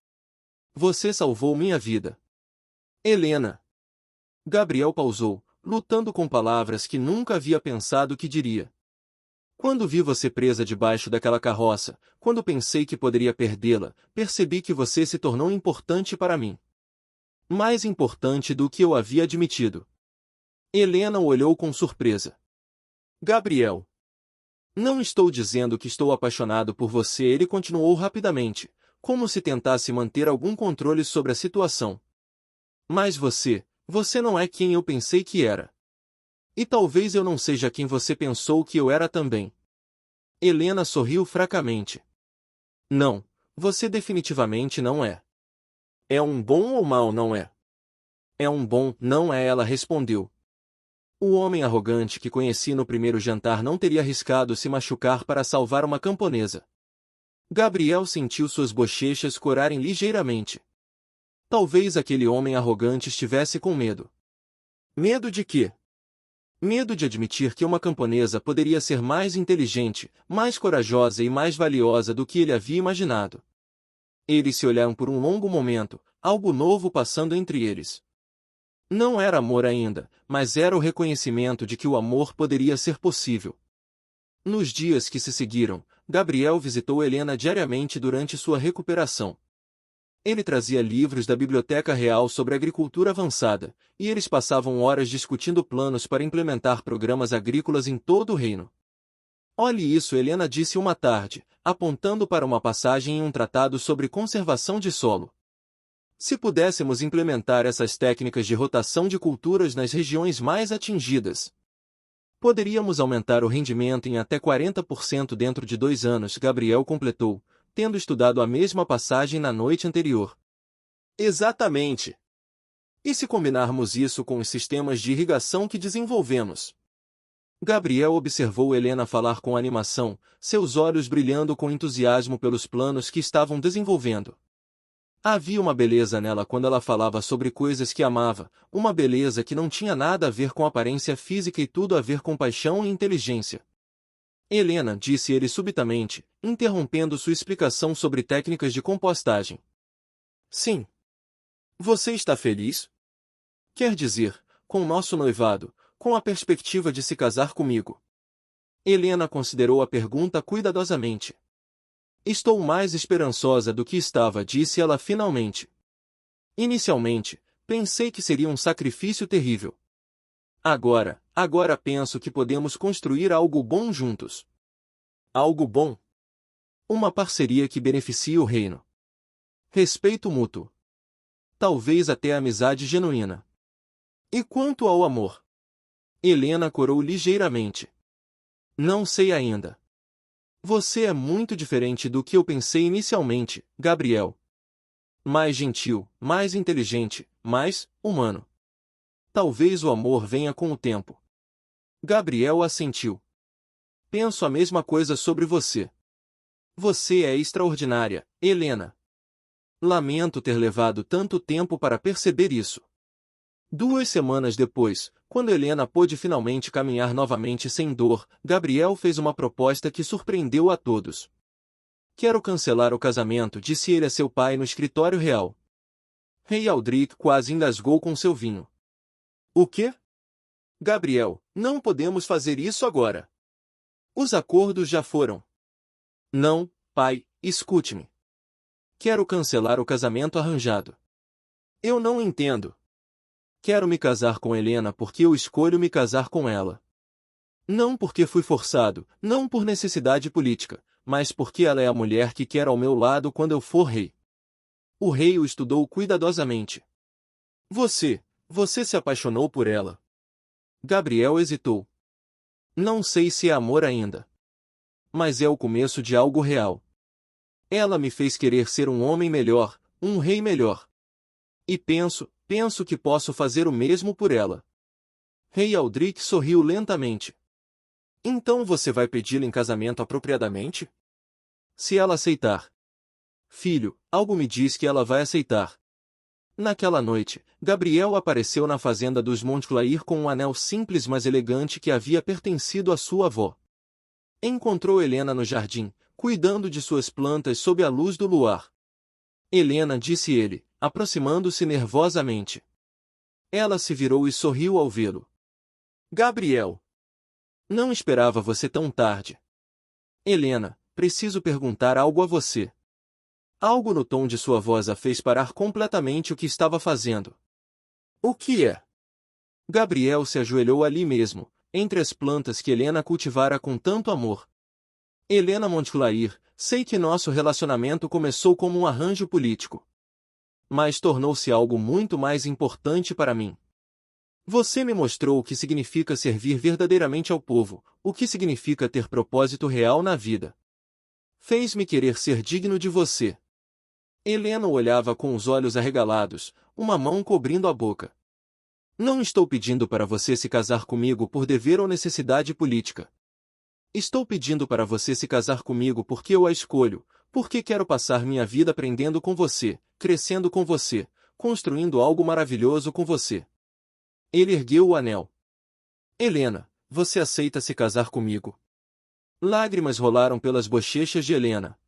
Você salvou minha vida. Helena. Gabriel pausou, lutando com palavras que nunca havia pensado que diria. Quando vi você presa debaixo daquela carroça, quando pensei que poderia perdê-la, percebi que você se tornou importante para mim. Mais importante do que eu havia admitido. Helena o olhou com surpresa. Gabriel. Não estou dizendo que estou apaixonado por você, ele continuou rapidamente, como se tentasse manter algum controle sobre a situação. Mas você não é quem eu pensei que era. E talvez eu não seja quem você pensou que eu era também. Helena sorriu fracamente. Não, você definitivamente não é. É um bom ou mau, não é? É um bom, não é, ela respondeu. O homem arrogante que conheci no primeiro jantar não teria arriscado se machucar para salvar uma camponesa. Gabriel sentiu suas bochechas corarem ligeiramente. Talvez aquele homem arrogante estivesse com medo. Medo de quê? Medo de admitir que uma camponesa poderia ser mais inteligente, mais corajosa e mais valiosa do que ele havia imaginado. Eles se olharam por um longo momento, algo novo passando entre eles. Não era amor ainda, mas era o reconhecimento de que o amor poderia ser possível. Nos dias que se seguiram, Gabriel visitou Helena diariamente durante sua recuperação. Ele trazia livros da Biblioteca Real sobre agricultura avançada, e eles passavam horas discutindo planos para implementar programas agrícolas em todo o reino. Olhe isso, Helena disse uma tarde, apontando para uma passagem em um tratado sobre conservação de solo. Se pudéssemos implementar essas técnicas de rotação de culturas nas regiões mais atingidas, poderíamos aumentar o rendimento em até 40% dentro de 2 anos, Gabriel completou, tendo estudado a mesma passagem na noite anterior. Exatamente. E se combinarmos isso com os sistemas de irrigação que desenvolvemos? Gabriel observou Helena falar com animação, seus olhos brilhando com entusiasmo pelos planos que estavam desenvolvendo. Havia uma beleza nela quando ela falava sobre coisas que amava, uma beleza que não tinha nada a ver com aparência física e tudo a ver com paixão e inteligência. Helena, disse ele subitamente, interrompendo sua explicação sobre técnicas de compostagem. Sim. Você está feliz? Quer dizer, com o nosso noivado, com a perspectiva de se casar comigo? Helena considerou a pergunta cuidadosamente. Estou mais esperançosa do que estava, disse ela finalmente. Inicialmente, pensei que seria um sacrifício terrível. Agora penso que podemos construir algo bom juntos. Algo bom? Uma parceria que beneficie o reino. Respeito mútuo. Talvez até amizade genuína. E quanto ao amor? Helena corou ligeiramente. Não sei ainda. Você é muito diferente do que eu pensei inicialmente, Gabriel. Mais gentil, mais inteligente, mais humano. Talvez o amor venha com o tempo. Gabriel assentiu. Penso a mesma coisa sobre você. Você é extraordinária, Helena. Lamento ter levado tanto tempo para perceber isso. 2 semanas depois, quando Helena pôde finalmente caminhar novamente sem dor, Gabriel fez uma proposta que surpreendeu a todos. Quero cancelar o casamento, disse ele a seu pai no escritório real. Rei Aldrich quase engasgou com seu vinho. O quê? Gabriel, não podemos fazer isso agora. Os acordos já foram. Não, pai, escute-me. Quero cancelar o casamento arranjado. Eu não entendo. Quero me casar com Helena porque eu escolho me casar com ela. Não porque fui forçado, não por necessidade política, mas porque ela é a mulher que quero ao meu lado quando eu for rei. O rei o estudou cuidadosamente. Você se apaixonou por ela? Gabriel hesitou. Não sei se é amor ainda. Mas é o começo de algo real. Ela me fez querer ser um homem melhor, um rei melhor. E penso que posso fazer o mesmo por ela. Rei Aldrich sorriu lentamente. Então você vai pedi-la em casamento apropriadamente? Se ela aceitar. Filho, algo me diz que ela vai aceitar. Naquela noite, Gabriel apareceu na fazenda dos Montclair com um anel simples mas elegante que havia pertencido à sua avó. Encontrou Helena no jardim, cuidando de suas plantas sob a luz do luar. Helena, disse ele, aproximando-se nervosamente. Ela se virou e sorriu ao vê-lo. Gabriel! Não esperava você tão tarde. Helena, preciso perguntar algo a você. Algo no tom de sua voz a fez parar completamente o que estava fazendo. O que é? Gabriel se ajoelhou ali mesmo, entre as plantas que Helena cultivara com tanto amor. Helena Montclair, sei que nosso relacionamento começou como um arranjo político. Mas tornou-se algo muito mais importante para mim. Você me mostrou o que significa servir verdadeiramente ao povo, o que significa ter propósito real na vida. Fez-me querer ser digno de você. Helena o olhava com os olhos arregalados, uma mão cobrindo a boca. Não estou pedindo para você se casar comigo por dever ou necessidade política. Estou pedindo para você se casar comigo porque eu a escolho, porque quero passar minha vida aprendendo com você, crescendo com você, construindo algo maravilhoso com você. Ele ergueu o anel. Helena, você aceita se casar comigo? Lágrimas rolaram pelas bochechas de Helena.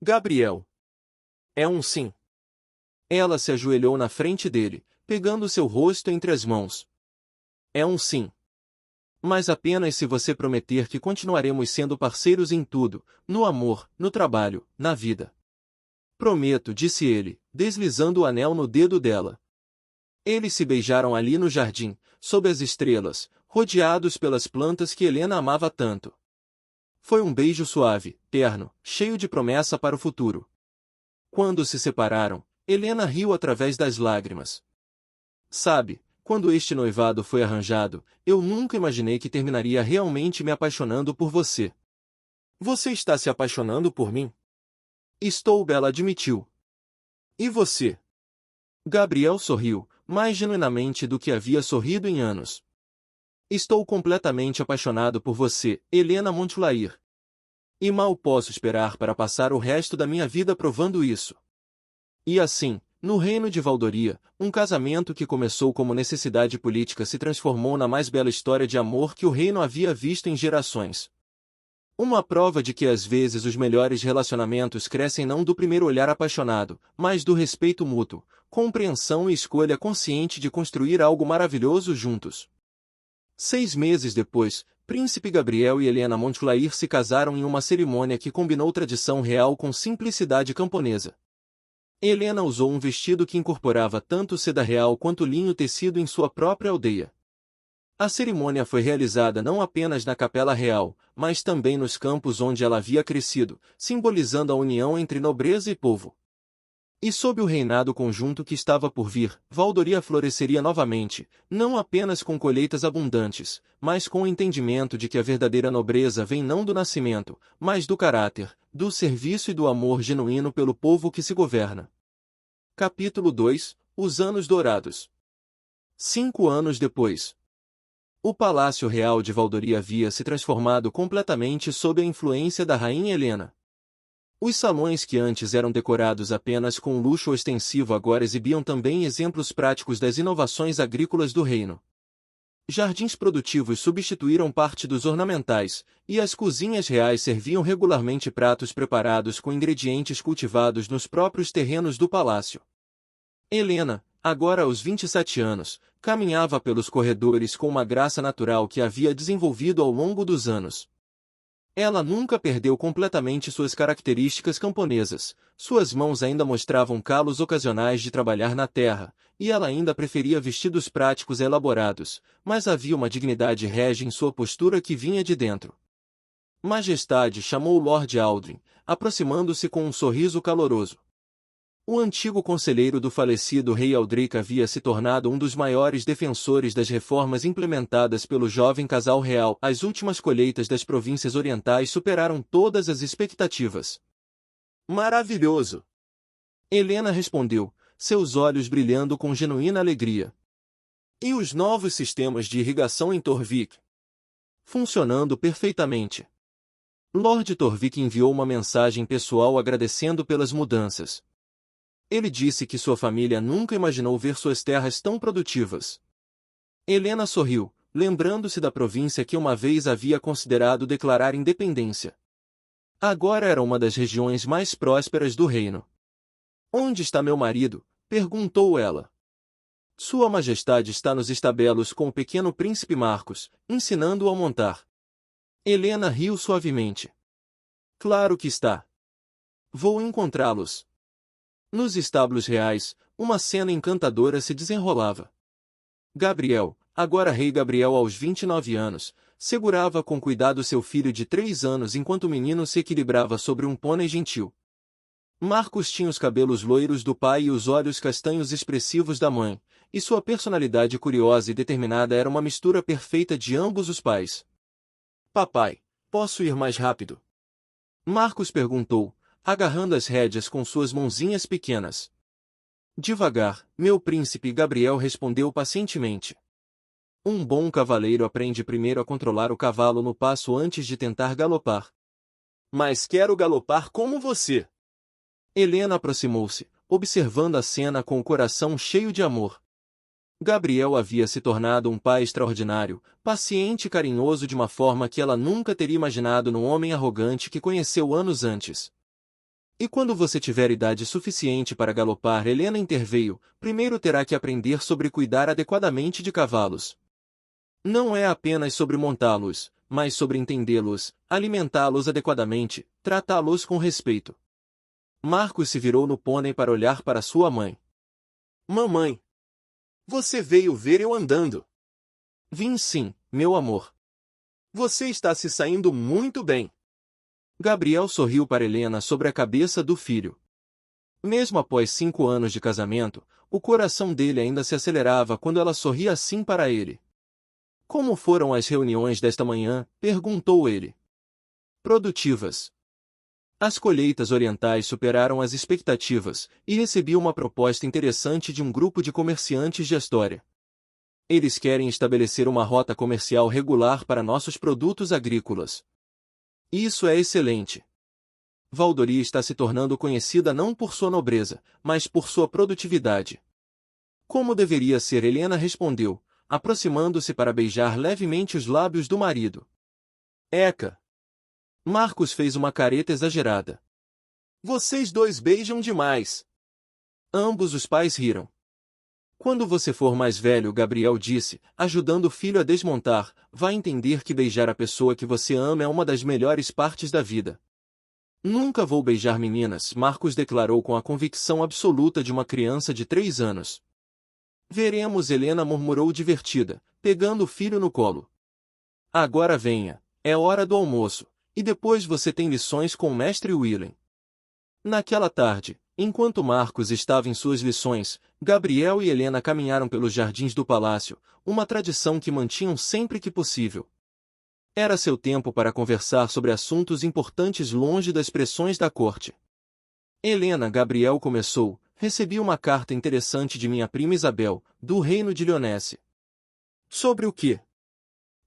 Gabriel. É um sim. Ela se ajoelhou na frente dele, pegando seu rosto entre as mãos. É um sim. Mas apenas se você prometer que continuaremos sendo parceiros em tudo, no amor, no trabalho, na vida. Prometo, disse ele, deslizando o anel no dedo dela. Eles se beijaram ali no jardim, sob as estrelas, rodeados pelas plantas que Helena amava tanto. Foi um beijo suave, terno, cheio de promessa para o futuro. Quando se separaram, Helena riu através das lágrimas. Sabe, quando este noivado foi arranjado, eu nunca imaginei que terminaria realmente me apaixonando por você. Você está se apaixonando por mim? Estou, Bela admitiu. E você? Gabriel sorriu, mais genuinamente do que havia sorrido em anos. Estou completamente apaixonado por você, Helena Montulair. E mal posso esperar para passar o resto da minha vida provando isso. E assim, no reino de Valdoria, um casamento que começou como necessidade política se transformou na mais bela história de amor que o reino havia visto em gerações. Uma prova de que às vezes os melhores relacionamentos crescem não do primeiro olhar apaixonado, mas do respeito mútuo, compreensão e escolha consciente de construir algo maravilhoso juntos. 6 meses depois, Príncipe Gabriel e Helena Montulair se casaram em uma cerimônia que combinou tradição real com simplicidade camponesa. Helena usou um vestido que incorporava tanto seda real quanto linho tecido em sua própria aldeia. A cerimônia foi realizada não apenas na Capela Real, mas também nos campos onde ela havia crescido, simbolizando a união entre nobreza e povo. E sob o reinado conjunto que estava por vir, Valdoria floresceria novamente, não apenas com colheitas abundantes, mas com o entendimento de que a verdadeira nobreza vem não do nascimento, mas do caráter, do serviço e do amor genuíno pelo povo que se governa. Capítulo 2 – Os Anos Dourados. 5 anos depois. O Palácio Real de Valdoria havia se transformado completamente sob a influência da Rainha Helena. Os salões que antes eram decorados apenas com luxo ostensivo agora exibiam também exemplos práticos das inovações agrícolas do reino. Jardins produtivos substituíram parte dos ornamentais, e as cozinhas reais serviam regularmente pratos preparados com ingredientes cultivados nos próprios terrenos do palácio. Helena, agora aos 27 anos, caminhava pelos corredores com uma graça natural que havia desenvolvido ao longo dos anos. Ela nunca perdeu completamente suas características camponesas, suas mãos ainda mostravam calos ocasionais de trabalhar na terra, e ela ainda preferia vestidos práticos e elaborados, mas havia uma dignidade régia em sua postura que vinha de dentro. Majestade, chamou Lord Aldrin, aproximando-se com um sorriso caloroso. O antigo conselheiro do falecido rei Aldric havia se tornado um dos maiores defensores das reformas implementadas pelo jovem casal real. As últimas colheitas das províncias orientais superaram todas as expectativas. Maravilhoso! Helena respondeu, seus olhos brilhando com genuína alegria. E os novos sistemas de irrigação em Torvik? Funcionando perfeitamente. Lord Torvik enviou uma mensagem pessoal agradecendo pelas mudanças. Ele disse que sua família nunca imaginou ver suas terras tão produtivas. Helena sorriu, lembrando-se da província que uma vez havia considerado declarar independência. Agora era uma das regiões mais prósperas do reino. Onde está meu marido? Perguntou ela. Sua Majestade está nos estabelos com o pequeno príncipe Marcos, ensinando-o a montar. Helena riu suavemente. Claro que está. Vou encontrá-los. Nos estábulos reais, uma cena encantadora se desenrolava. Gabriel, agora rei Gabriel aos 29 anos, segurava com cuidado seu filho de 3 anos enquanto o menino se equilibrava sobre um pônei gentil. Marcos tinha os cabelos loiros do pai e os olhos castanhos expressivos da mãe, e sua personalidade curiosa e determinada era uma mistura perfeita de ambos os pais. Papai, posso ir mais rápido? Marcos perguntou, agarrando as rédeas com suas mãozinhas pequenas. Devagar, meu príncipe, Gabriel respondeu pacientemente. Um bom cavaleiro aprende primeiro a controlar o cavalo no passo antes de tentar galopar. Mas quero galopar como você. Helena aproximou-se, observando a cena com o coração cheio de amor. Gabriel havia se tornado um pai extraordinário, paciente e carinhoso de uma forma que ela nunca teria imaginado no homem arrogante que conheceu anos antes. E quando você tiver idade suficiente para galopar, Helena interveio, primeiro terá que aprender sobre cuidar adequadamente de cavalos. Não é apenas sobre montá-los, mas sobre entendê-los, alimentá-los adequadamente, tratá-los com respeito. Marcos se virou no pônei para olhar para sua mãe. Mamãe! Você veio ver eu andando? Vim sim, meu amor. Você está se saindo muito bem. Gabriel sorriu para Helena sobre a cabeça do filho. Mesmo após 5 anos de casamento, o coração dele ainda se acelerava quando ela sorria assim para ele. Como foram as reuniões desta manhã? Perguntou ele. Produtivas. As colheitas orientais superaram as expectativas, e recebi uma proposta interessante de um grupo de comerciantes de Astória. Eles querem estabelecer uma rota comercial regular para nossos produtos agrícolas. Isso é excelente. Valdoria está se tornando conhecida não por sua nobreza, mas por sua produtividade. Como deveria ser, Helena respondeu, aproximando-se para beijar levemente os lábios do marido. Eca! Marcos fez uma careta exagerada. Vocês dois beijam demais. Ambos os pais riram. Quando você for mais velho, Gabriel disse, ajudando o filho a desmontar, vai entender que beijar a pessoa que você ama é uma das melhores partes da vida. Nunca vou beijar meninas, Marcos declarou com a convicção absoluta de uma criança de 3 anos. Veremos, Helena murmurou divertida, pegando o filho no colo. Agora venha, é hora do almoço, e depois você tem lições com o mestre Willem. Naquela tarde, enquanto Marcos estava em suas lições, Gabriel e Helena caminharam pelos jardins do palácio, uma tradição que mantinham sempre que possível. Era seu tempo para conversar sobre assuntos importantes longe das pressões da corte. Helena, Gabriel começou, recebi uma carta interessante de minha prima Isabel, do reino de Lyonesse. Sobre o quê?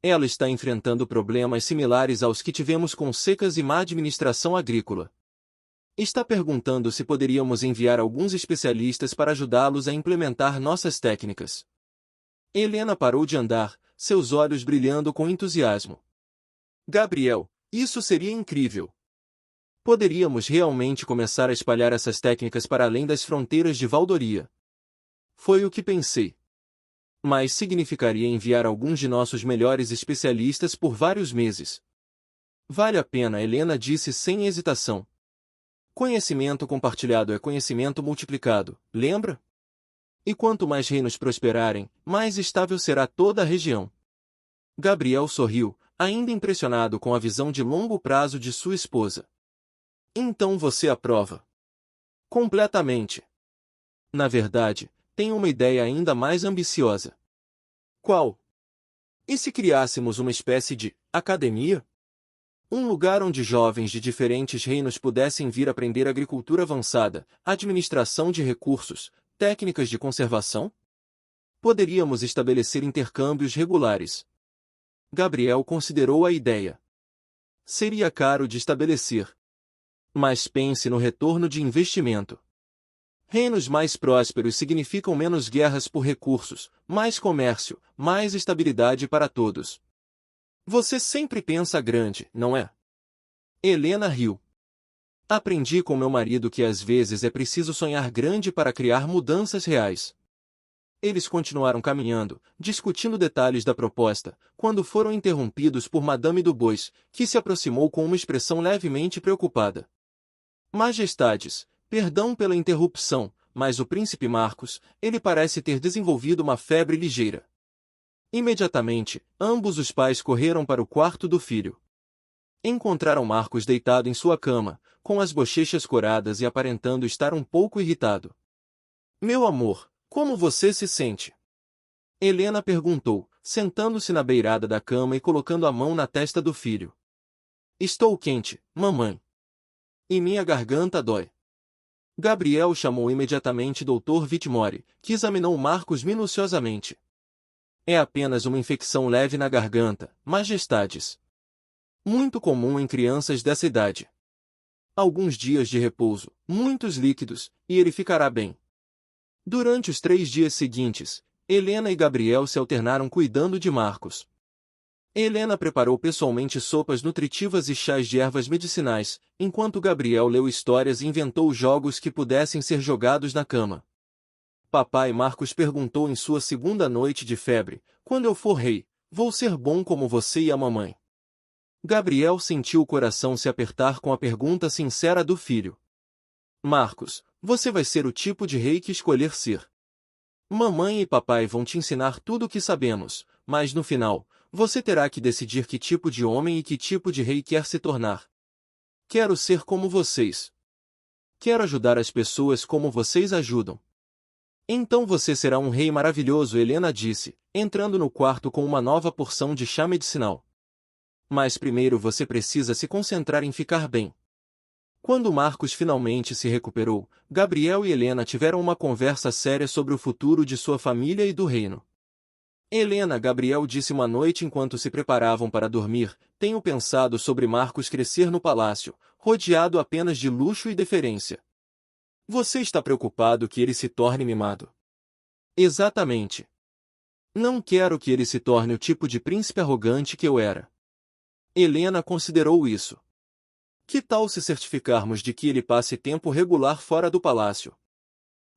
Ela está enfrentando problemas similares aos que tivemos com secas e má administração agrícola. Está perguntando se poderíamos enviar alguns especialistas para ajudá-los a implementar nossas técnicas. Helena parou de andar, seus olhos brilhando com entusiasmo. Gabriel, isso seria incrível. Poderíamos realmente começar a espalhar essas técnicas para além das fronteiras de Valdoria. Foi o que pensei. Mas significaria enviar alguns de nossos melhores especialistas por vários meses. Vale a pena, Helena disse sem hesitação. Conhecimento compartilhado é conhecimento multiplicado, lembra? E quanto mais reinos prosperarem, mais estável será toda a região. Gabriel sorriu, ainda impressionado com a visão de longo prazo de sua esposa. Então você aprova? Completamente. Na verdade, tenho uma ideia ainda mais ambiciosa. Qual? E se criássemos uma espécie de academia? Um lugar onde jovens de diferentes reinos pudessem vir aprender agricultura avançada, administração de recursos, técnicas de conservação? Poderíamos estabelecer intercâmbios regulares. Gabriel considerou a ideia. Seria caro de estabelecer. Mas pense no retorno de investimento. Reinos mais prósperos significam menos guerras por recursos, mais comércio, mais estabilidade para todos. Você sempre pensa grande, não é? Helena riu. Aprendi com meu marido que às vezes é preciso sonhar grande para criar mudanças reais. Eles continuaram caminhando, discutindo detalhes da proposta, quando foram interrompidos por Madame Dubois, que se aproximou com uma expressão levemente preocupada. Majestades, perdão pela interrupção, mas o príncipe Marcos, ele parece ter desenvolvido uma febre ligeira. Imediatamente, ambos os pais correram para o quarto do filho. Encontraram Marcos deitado em sua cama, com as bochechas coradas e aparentando estar um pouco irritado. Meu amor, como você se sente? Helena perguntou, sentando-se na beirada da cama e colocando a mão na testa do filho. Estou quente, mamãe. E minha garganta dói. Gabriel chamou imediatamente Dr. Whitmore, que examinou Marcos minuciosamente. É apenas uma infecção leve na garganta, majestades. Muito comum em crianças dessa idade. Alguns dias de repouso, muitos líquidos, e ele ficará bem. Durante os 3 dias seguintes, Helena e Gabriel se alternaram cuidando de Marcos. Helena preparou pessoalmente sopas nutritivas e chás de ervas medicinais, enquanto Gabriel leu histórias e inventou jogos que pudessem ser jogados na cama. Papai Marcos perguntou em sua segunda noite de febre, quando eu for rei, vou ser bom como você e a mamãe. Gabriel sentiu o coração se apertar com a pergunta sincera do filho. Marcos, você vai ser o tipo de rei que escolher ser. Mamãe e papai vão te ensinar tudo o que sabemos, mas no final, você terá que decidir que tipo de homem e que tipo de rei quer se tornar. Quero ser como vocês. Quero ajudar as pessoas como vocês ajudam. Então você será um rei maravilhoso, Helena disse, entrando no quarto com uma nova porção de chá medicinal. Mas primeiro você precisa se concentrar em ficar bem. Quando Marcos finalmente se recuperou, Gabriel e Helena tiveram uma conversa séria sobre o futuro de sua família e do reino. Helena, Gabriel disse uma noite enquanto se preparavam para dormir, tenho pensado sobre Marcos crescer no palácio, rodeado apenas de luxo e deferência. Você está preocupado que ele se torne mimado? Exatamente. Não quero que ele se torne o tipo de príncipe arrogante que eu era. Helena considerou isso. Que tal se certificarmos de que ele passe tempo regular fora do palácio?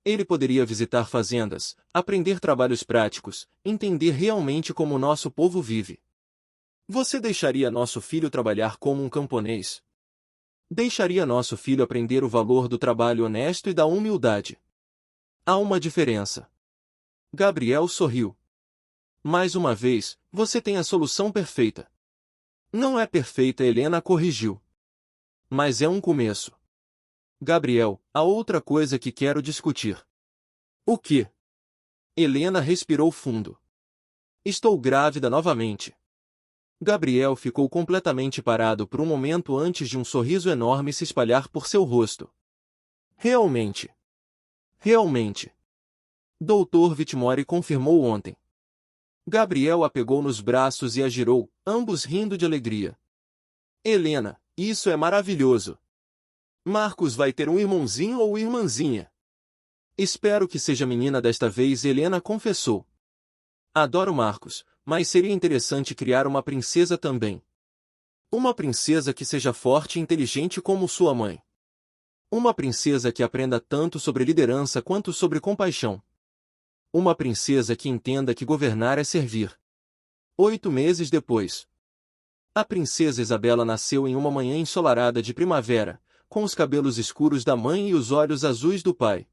Ele poderia visitar fazendas, aprender trabalhos práticos, entender realmente como nosso povo vive. Você deixaria nosso filho trabalhar como um camponês? Deixaria nosso filho aprender o valor do trabalho honesto e da humildade? Há uma diferença. Gabriel sorriu. Mais uma vez, você tem a solução perfeita. Não é perfeita, Helena corrigiu. Mas é um começo. Gabriel, há outra coisa que quero discutir. O quê? Helena respirou fundo. Estou grávida novamente. Gabriel ficou completamente parado por um momento antes de um sorriso enorme se espalhar por seu rosto. Realmente. Realmente. Dr. Whitmore confirmou ontem. Gabriel a pegou nos braços e a girou, ambos rindo de alegria. Helena, isso é maravilhoso. Marcos vai ter um irmãozinho ou irmãzinha. Espero que seja menina desta vez, Helena confessou. Adoro Marcos, mas seria interessante criar uma princesa também. Uma princesa que seja forte e inteligente como sua mãe. Uma princesa que aprenda tanto sobre liderança quanto sobre compaixão. Uma princesa que entenda que governar é servir. 8 meses depois. A princesa Isabela nasceu em uma manhã ensolarada de primavera, com os cabelos escuros da mãe e os olhos azuis do pai.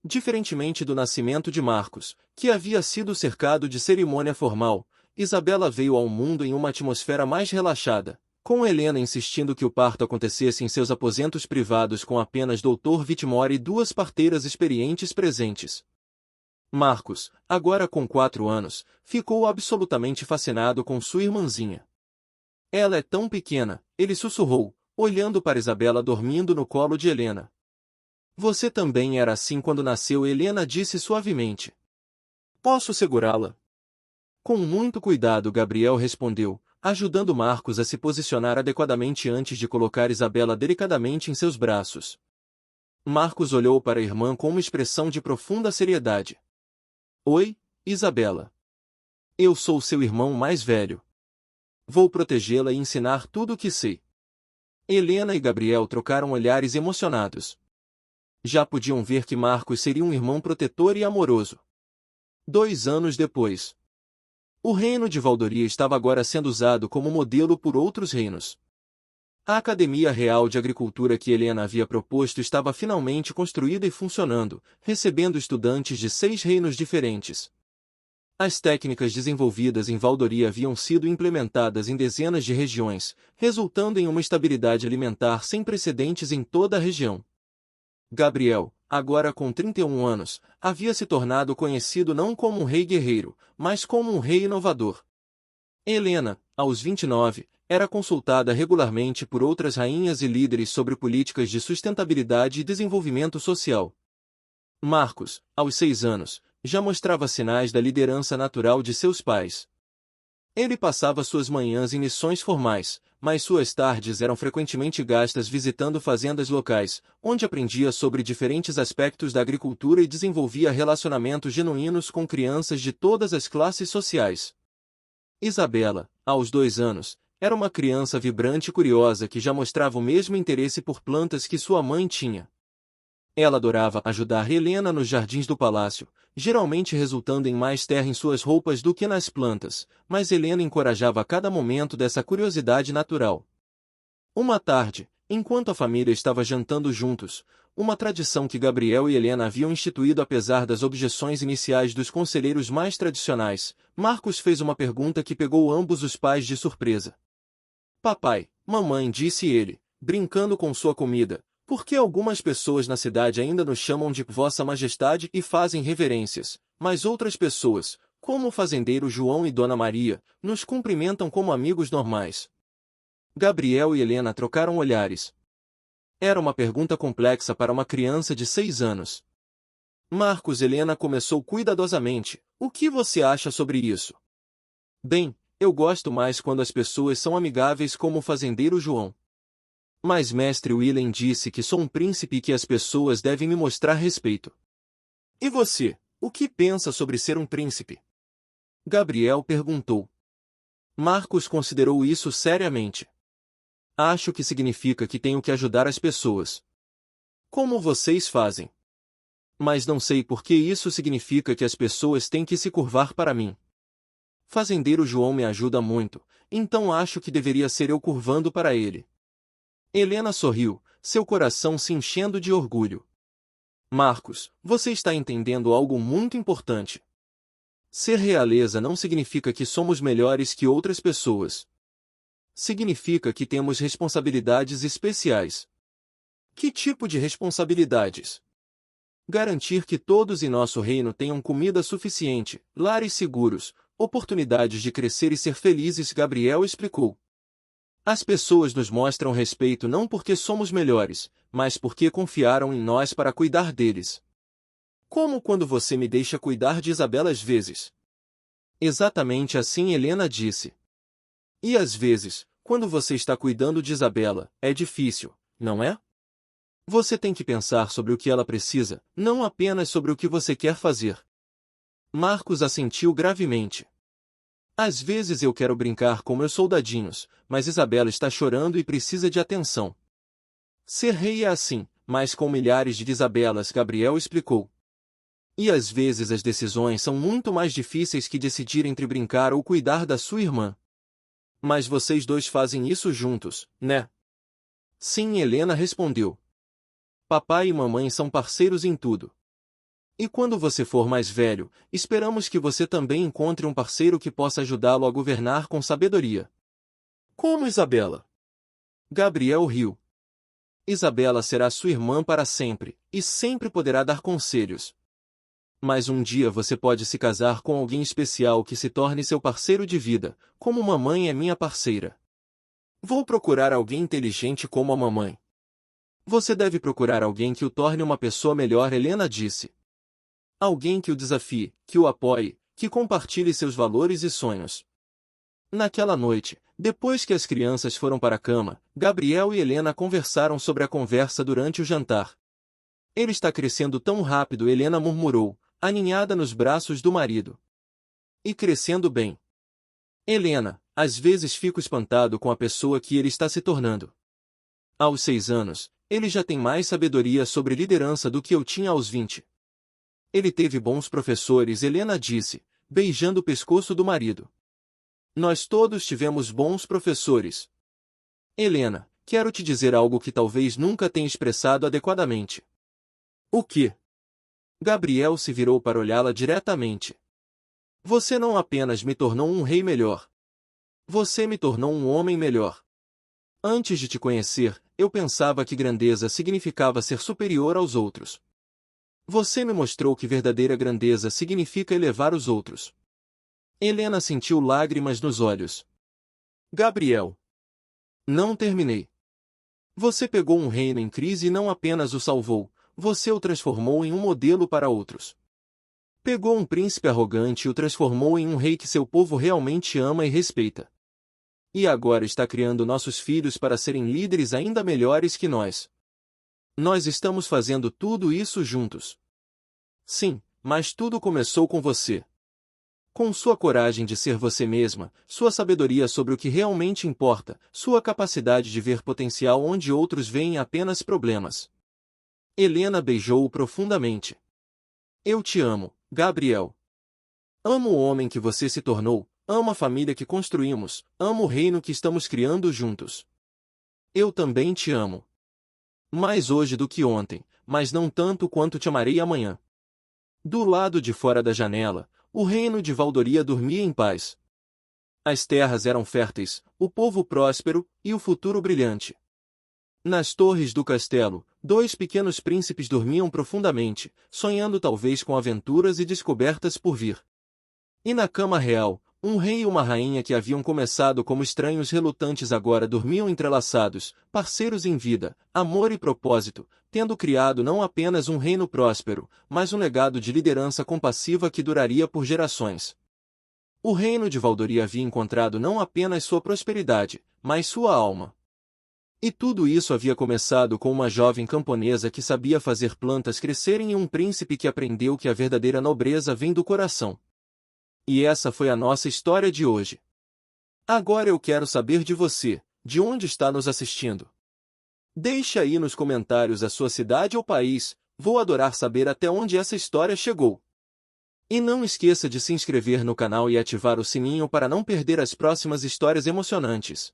Diferentemente do nascimento de Marcos, que havia sido cercado de cerimônia formal, Isabela veio ao mundo em uma atmosfera mais relaxada, com Helena insistindo que o parto acontecesse em seus aposentos privados com apenas Dr. Whitmore e 2 parteiras experientes presentes. Marcos, agora com 4 anos, ficou absolutamente fascinado com sua irmãzinha. Ela é tão pequena, ele sussurrou, olhando para Isabela dormindo no colo de Helena. Você também era assim quando nasceu, Helena disse suavemente. Posso segurá-la? Com muito cuidado, Gabriel respondeu, ajudando Marcos a se posicionar adequadamente antes de colocar Isabela delicadamente em seus braços. Marcos olhou para a irmã com uma expressão de profunda seriedade. Oi, Isabela. Eu sou seu irmão mais velho. Vou protegê-la e ensinar tudo o que sei. Helena e Gabriel trocaram olhares emocionados. Já podiam ver que Marcos seria um irmão protetor e amoroso. 2 anos depois. O reino de Valdoria estava agora sendo usado como modelo por outros reinos. A Academia Real de Agricultura que Helena havia proposto estava finalmente construída e funcionando, recebendo estudantes de 6 reinos diferentes. As técnicas desenvolvidas em Valdoria haviam sido implementadas em dezenas de regiões, resultando em uma estabilidade alimentar sem precedentes em toda a região. Gabriel, agora com 31 anos, havia se tornado conhecido não como um rei guerreiro, mas como um rei inovador. Helena, aos 29, era consultada regularmente por outras rainhas e líderes sobre políticas de sustentabilidade e desenvolvimento social. Marcos, aos 6 anos, já mostrava sinais da liderança natural de seus pais. Ele passava suas manhãs em missões formais, mas suas tardes eram frequentemente gastas visitando fazendas locais, onde aprendia sobre diferentes aspectos da agricultura e desenvolvia relacionamentos genuínos com crianças de todas as classes sociais. Isabela, aos 2 anos, era uma criança vibrante e curiosa que já mostrava o mesmo interesse por plantas que sua mãe tinha. Ela adorava ajudar Helena nos jardins do palácio, geralmente resultando em mais terra em suas roupas do que nas plantas, mas Helena encorajava a cada momento dessa curiosidade natural. Uma tarde, enquanto a família estava jantando juntos, uma tradição que Gabriel e Helena haviam instituído apesar das objeções iniciais dos conselheiros mais tradicionais, Marcos fez uma pergunta que pegou ambos os pais de surpresa. Papai, mamãe, disse ele, brincando com sua comida, Porque algumas pessoas na cidade ainda nos chamam de Vossa Majestade e fazem reverências, mas outras pessoas, como o fazendeiro João e Dona Maria, nos cumprimentam como amigos normais. Gabriel e Helena trocaram olhares. Era uma pergunta complexa para uma criança de 6 anos. Marcos, Helena começou cuidadosamente. O que você acha sobre isso? Bem, eu gosto mais quando as pessoas são amigáveis como o fazendeiro João. Mas mestre Willem disse que sou um príncipe e que as pessoas devem me mostrar respeito. E você, o que pensa sobre ser um príncipe? Gabriel perguntou. Marcos considerou isso seriamente. Acho que significa que tenho que ajudar as pessoas. Como vocês fazem? Mas não sei por que isso significa que as pessoas têm que se curvar para mim. Fazendeiro João me ajuda muito, então acho que deveria ser eu curvando para ele. Helena sorriu, seu coração se enchendo de orgulho. Marcos, você está entendendo algo muito importante. Ser realeza não significa que somos melhores que outras pessoas. Significa que temos responsabilidades especiais. Que tipo de responsabilidades? Garantir que todos em nosso reino tenham comida suficiente, lares seguros, oportunidades de crescer e ser felizes, Gabriel explicou. As pessoas nos mostram respeito não porque somos melhores, mas porque confiaram em nós para cuidar deles. Como quando você me deixa cuidar de Isabela às vezes. Exatamente assim Helena disse. E às vezes, quando você está cuidando de Isabela, é difícil, não é? Você tem que pensar sobre o que ela precisa, não apenas sobre o que você quer fazer. Marcos assentiu gravemente. Às vezes eu quero brincar com meus soldadinhos, mas Isabela está chorando e precisa de atenção. Ser rei é assim, mas com milhares de Isabelas, Gabriel explicou. E às vezes as decisões são muito mais difíceis que decidir entre brincar ou cuidar da sua irmã. Mas vocês dois fazem isso juntos, né? Sim, Helena respondeu. Papai e mamãe são parceiros em tudo. E quando você for mais velho, esperamos que você também encontre um parceiro que possa ajudá-lo a governar com sabedoria. Como Isabela? Gabriel riu. Isabela será sua irmã para sempre, e sempre poderá dar conselhos. Mas um dia você pode se casar com alguém especial que se torne seu parceiro de vida, como mamãe é minha parceira. Vou procurar alguém inteligente como a mamãe. Você deve procurar alguém que o torne uma pessoa melhor, Helena disse. Alguém que o desafie, que o apoie, que compartilhe seus valores e sonhos. Naquela noite, depois que as crianças foram para a cama, Gabriel e Helena conversaram sobre a conversa durante o jantar. Ele está crescendo tão rápido, Helena murmurou, aninhada nos braços do marido. E crescendo bem. Helena, às vezes fico espantado com a pessoa que ele está se tornando. Aos 6 anos, ele já tem mais sabedoria sobre liderança do que eu tinha aos 20. Ele teve bons professores, Helena disse, beijando o pescoço do marido. Nós todos tivemos bons professores. Helena, quero te dizer algo que talvez nunca tenha expressado adequadamente. O quê? Gabriel se virou para olhá-la diretamente. Você não apenas me tornou um rei melhor. Você me tornou um homem melhor. Antes de te conhecer, eu pensava que grandeza significava ser superior aos outros. Você me mostrou que verdadeira grandeza significa elevar os outros. Helena sentiu lágrimas nos olhos. Gabriel. Não terminei. Você pegou um reino em crise e não apenas o salvou, você o transformou em um modelo para outros. Pegou um príncipe arrogante e o transformou em um rei que seu povo realmente ama e respeita. E agora está criando nossos filhos para serem líderes ainda melhores que nós. Nós estamos fazendo tudo isso juntos. Sim, mas tudo começou com você. Com sua coragem de ser você mesma, sua sabedoria sobre o que realmente importa, sua capacidade de ver potencial onde outros veem apenas problemas. Helena beijou-o profundamente. Eu te amo, Gabriel. Amo o homem que você se tornou, amo a família que construímos, amo o reino que estamos criando juntos. Eu também te amo. Mais hoje do que ontem, mas não tanto quanto te amarei amanhã. Do lado de fora da janela, o reino de Valdoria dormia em paz. As terras eram férteis, o povo próspero, e o futuro brilhante. Nas torres do castelo, dois pequenos príncipes dormiam profundamente, sonhando talvez com aventuras e descobertas por vir. E na cama real, um rei e uma rainha que haviam começado como estranhos relutantes agora dormiam entrelaçados, parceiros em vida, amor e propósito, tendo criado não apenas um reino próspero, mas um legado de liderança compassiva que duraria por gerações. O reino de Valdori havia encontrado não apenas sua prosperidade, mas sua alma. E tudo isso havia começado com uma jovem camponesa que sabia fazer plantas crescerem e um príncipe que aprendeu que a verdadeira nobreza vem do coração. E essa foi a nossa história de hoje. Agora eu quero saber de você, de onde está nos assistindo. Deixe aí nos comentários a sua cidade ou país, vou adorar saber até onde essa história chegou. E não esqueça de se inscrever no canal e ativar o sininho para não perder as próximas histórias emocionantes.